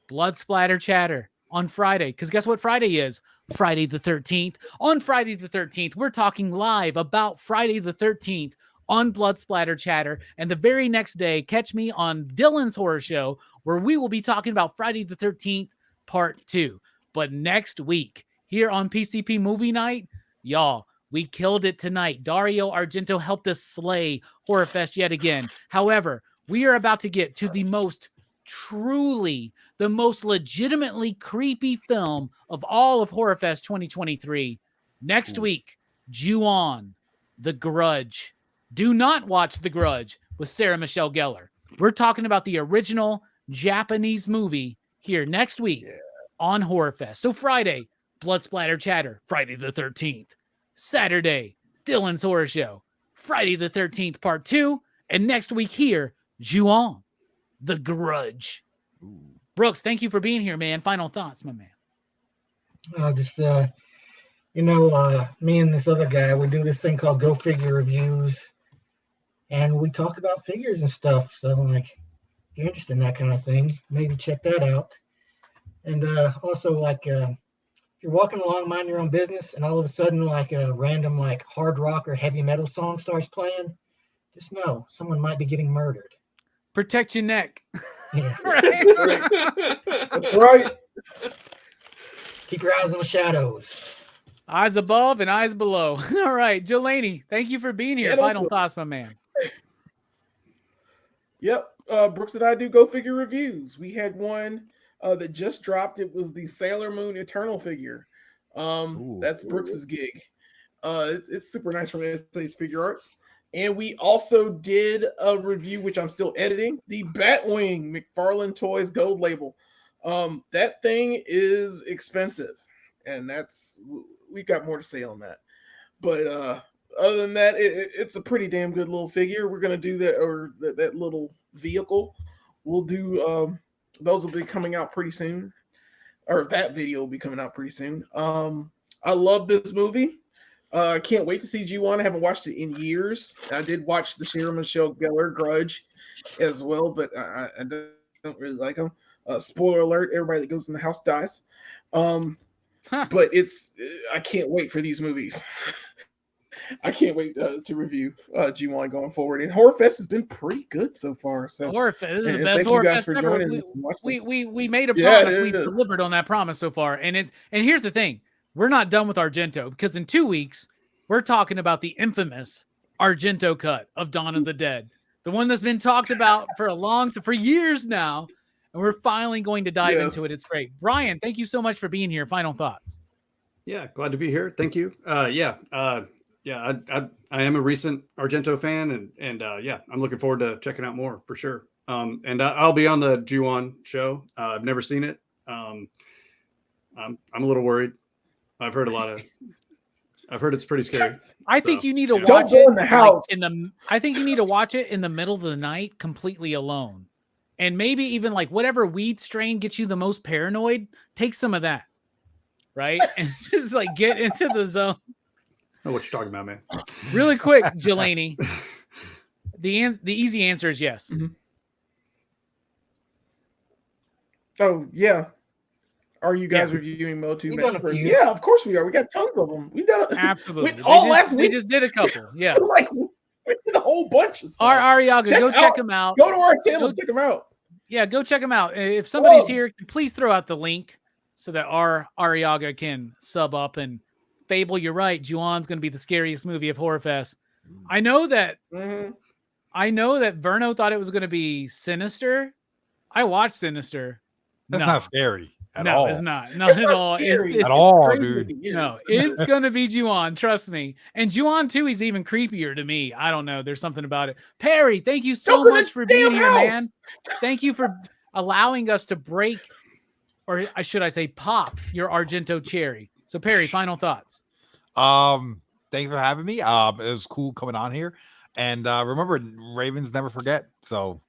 Blood Splatter Chatter on Friday, because guess what Friday is? Friday the 13th. On Friday the 13th, we're talking live about Friday the 13th on Blood Splatter Chatter. And the very next day, catch me on Dylan's Horror Show, where we will be talking about Friday the 13th, Part 2. But next week, here on PCP Movie Night, y'all, we killed it tonight. Dario Argento helped us slay Horrorfest yet again. However, we are about to get to the most legitimately creepy film of all of Horrorfest 2023. Next week, Ju-on, The Grudge. Do not watch The Grudge with Sarah Michelle Gellar. We're talking about the original Japanese movie here next week on Horrorfest. So Friday, Blood Splatter Chatter, Friday the 13th. Saturday, Dylan's Horror Show, Friday the 13th, Part 2. And next week here, Ju-on, The Grudge. Brooks, thank you for being here, man. Final thoughts, my man. Me and this other guy, we do this thing called Go Figure Reviews, and we talk about figures and stuff. So, like, if you're interested in that kind of thing, maybe check that out. And also, like, if you're walking along, mind your own business, and all of a sudden, like, a random, like, hard rock or heavy metal song starts playing, just know someone might be getting murdered. Protect your neck. Yeah. Right. That's right. Keep your eyes on the shadows. Eyes above and eyes below. All right, Jelani, thank you for being here. Final thoughts, my man. Yep. Brooks and I do Go Figure reviews. We had one that just dropped. It was the Sailor Moon Eternal figure. That's Brooks's gig. It's super nice from SH Figure Arts. And we also did a review, which I'm still editing, the Batwing McFarlane Toys Gold Label. That thing is expensive, and we've got more to say on that. But other than that, it's a pretty damn good little figure. We're gonna do that, or that little vehicle. We'll do those will be coming out pretty soon, or that video will be coming out pretty soon. I love this movie. I can't wait to see Ju-on. I haven't watched it in years. I did watch the Sarah Michelle Gellar Grudge as well, but I don't really like them. Spoiler alert, everybody that goes in the house dies. But I can't wait for these movies. I can't wait to review Ju-on going forward. And Horrorfest has been pretty good so far. So Horrorfest, this is the best Horrorfest ever. We made a promise. We delivered on that promise so far. And here's the thing. We're not done with Argento, because in 2 weeks, we're talking about the infamous Argento cut of Dawn of the Dead, the one that's been talked about for years now, and we're finally going to dive into it. It's great. Brian, thank you so much for being here. Final thoughts. Yeah, glad to be here. Thank you. I am a recent Argento fan, and I'm looking forward to checking out more for sure. And I'll be on the Ju-on show. I've never seen it. I'm a little worried. I've heard it's pretty scary. I think you need to watch it I think you need to watch it in the middle of the night, completely alone. And maybe even like whatever weed strain gets you the most paranoid, take some of that. Right? And just like get into the zone. I know what you're talking about, man. Really quick, Jelani. The easy answer is yes. Mm-hmm. Oh, yeah. Are you guys reviewing Motu? Yeah, of course we are. We got tons of them. We done absolutely. last week. We just did a couple. Yeah, like we did a whole bunch of stuff. Ariaga, check them out. Go to our channel, check them out. Yeah, go check them out. If somebody's here, please throw out the link so that our Ariaga can sub up. And Fable, you're right. Ju-on's going to be the scariest movie of Horrorfest. I know that. Mm-hmm. I know that Verno thought it was going to be Sinister. I watched Sinister. That's not scary. No, it's not. Not at all. It's at all, dude. No, it's going to be Ju-on. Trust me. And Ju-on, too, he's even creepier to me. I don't know. There's something about it. Perry, thank you so much for being here, man. Thank you for allowing us to break, or should I say pop, your Argento cherry. So, Perry, final thoughts. Thanks for having me. It was cool coming on here. And remember, Ravens never forget. So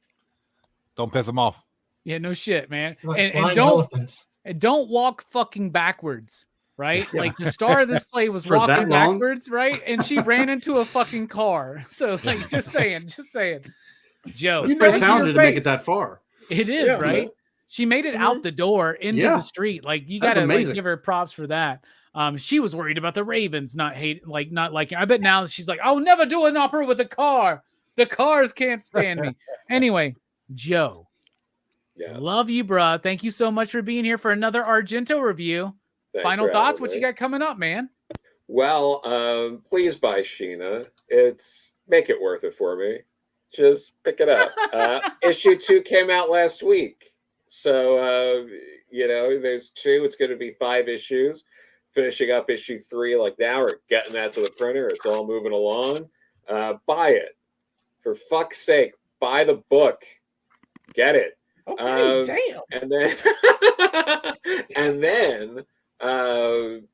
don't piss them off. Yeah, no shit, man. Like And don't walk fucking backwards, right? Yeah. Like the star of this play was walking backwards, right? And she ran into a fucking car. So like, just saying. Joe, it's pretty talented to make it that far. It is, right? She made it out the door into Yeah. the street. Like you That's gotta like, amazing. give her props for that. She was worried about the Ravens not liking. I bet now she's like, I'll never do an opera with a car. The cars can't stand me. Anyway, Joe, Yes. love you, bruh. Thank you so much for being here for another Argento review. Thanks Final for thoughts? having What you me. got coming up, man? Well, please buy Sheena. Make it worth it for me. Just pick it up. Issue 2 came out last week. So, there's 2. It's going to be 5 issues. Finishing up issue 3 like now, or getting that to the printer. It's all moving along. Buy it. For fuck's sake, buy the book. Get it. Okay, damn. And then, I'm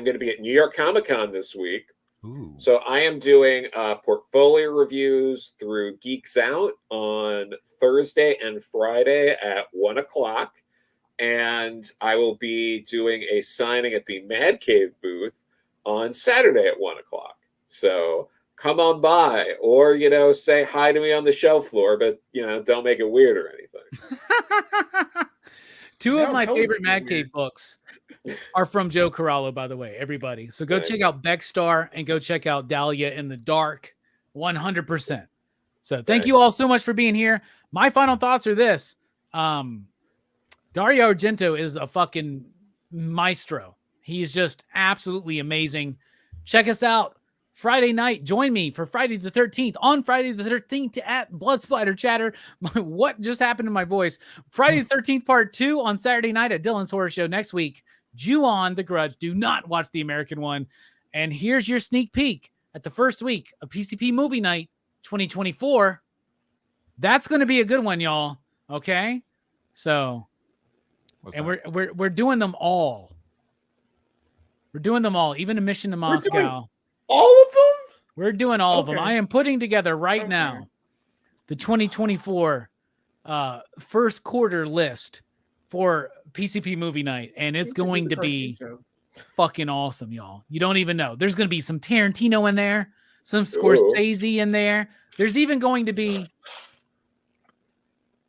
going to be at New York Comic Con this week. Ooh. So I am doing portfolio reviews through Geeks Out on Thursday and Friday at 1:00. And I will be doing a signing at the Mad Cave booth on Saturday at 1:00. So come on by, or, say hi to me on the show floor, but, don't make it weird or anything. Two of Now my totally favorite Mad weird. Cave books are from Joe Corallo, by the way, everybody. So go Right. check out Beckstar and go check out Dahlia in the Dark 100%. So thank Right. you all so much for being here. My final thoughts are this. Dario Argento is a fucking maestro. He's just absolutely amazing. Check us out Friday night. Join me for Friday the 13th. On Friday the 13th at Blood Splatter Chatter. What just happened to my voice? Friday the 13th part 2 on Saturday night at Dylan's Horror Show next week. Ju-on The Grudge. Do not watch the American one. And here's your sneak peek at the first week of PCP Movie Night 2024. That's going to be a good one, y'all. Okay? So... What's and that? we're doing them all. We're doing them all, even a mission to We're doing Moscow. all of them? We're doing all of them. Okay. I am putting together right Okay. now the 2024 first quarter list for PCP Movie Night, and it's It's a good going to cartoon be show. fucking awesome, y'all. You don't even know. There's going to be some Tarantino in there, some Ooh. Scorsese in there. There's even going to be,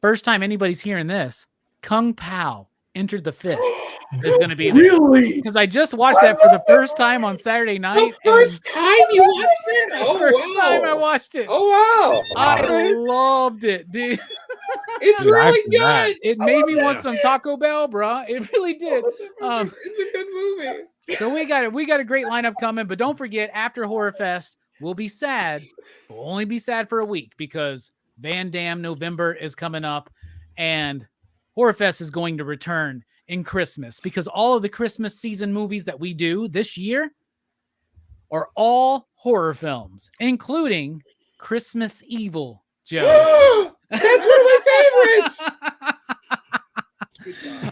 first time anybody's hearing this, Kung Pao Entered the Fist is going to be there. Really? Because I just watched that for the first time on Saturday night. The first time you watched it? Oh, first wow. time I watched it. Oh, wow. I loved it, dude. It's Dude, I've really seen that. good. It made me Yeah. want some Taco Bell, bruh. It really did. It's a good movie. So we got a great lineup coming, but don't forget, after Horrorfest, we'll be sad. We'll only be sad for a week because Van Damme November is coming up, and Horrorfest is going to return in Christmas because all of the Christmas season movies that we do this year are all horror films, including Christmas Evil, Joe. That's one of my favorites.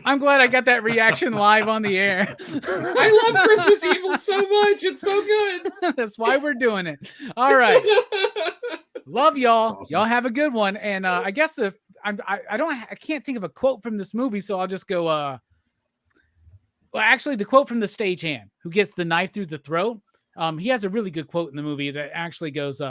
I'm glad I got that reaction live on the air. I love Christmas Evil so much. It's so good. That's why we're doing it. All right. Love y'all. That's awesome. Y'all have a good one. And I guess I can't think of a quote from this movie, so I'll just go well, actually the quote from the stagehand who gets the knife through the throat. He has a really good quote in the movie that actually goes,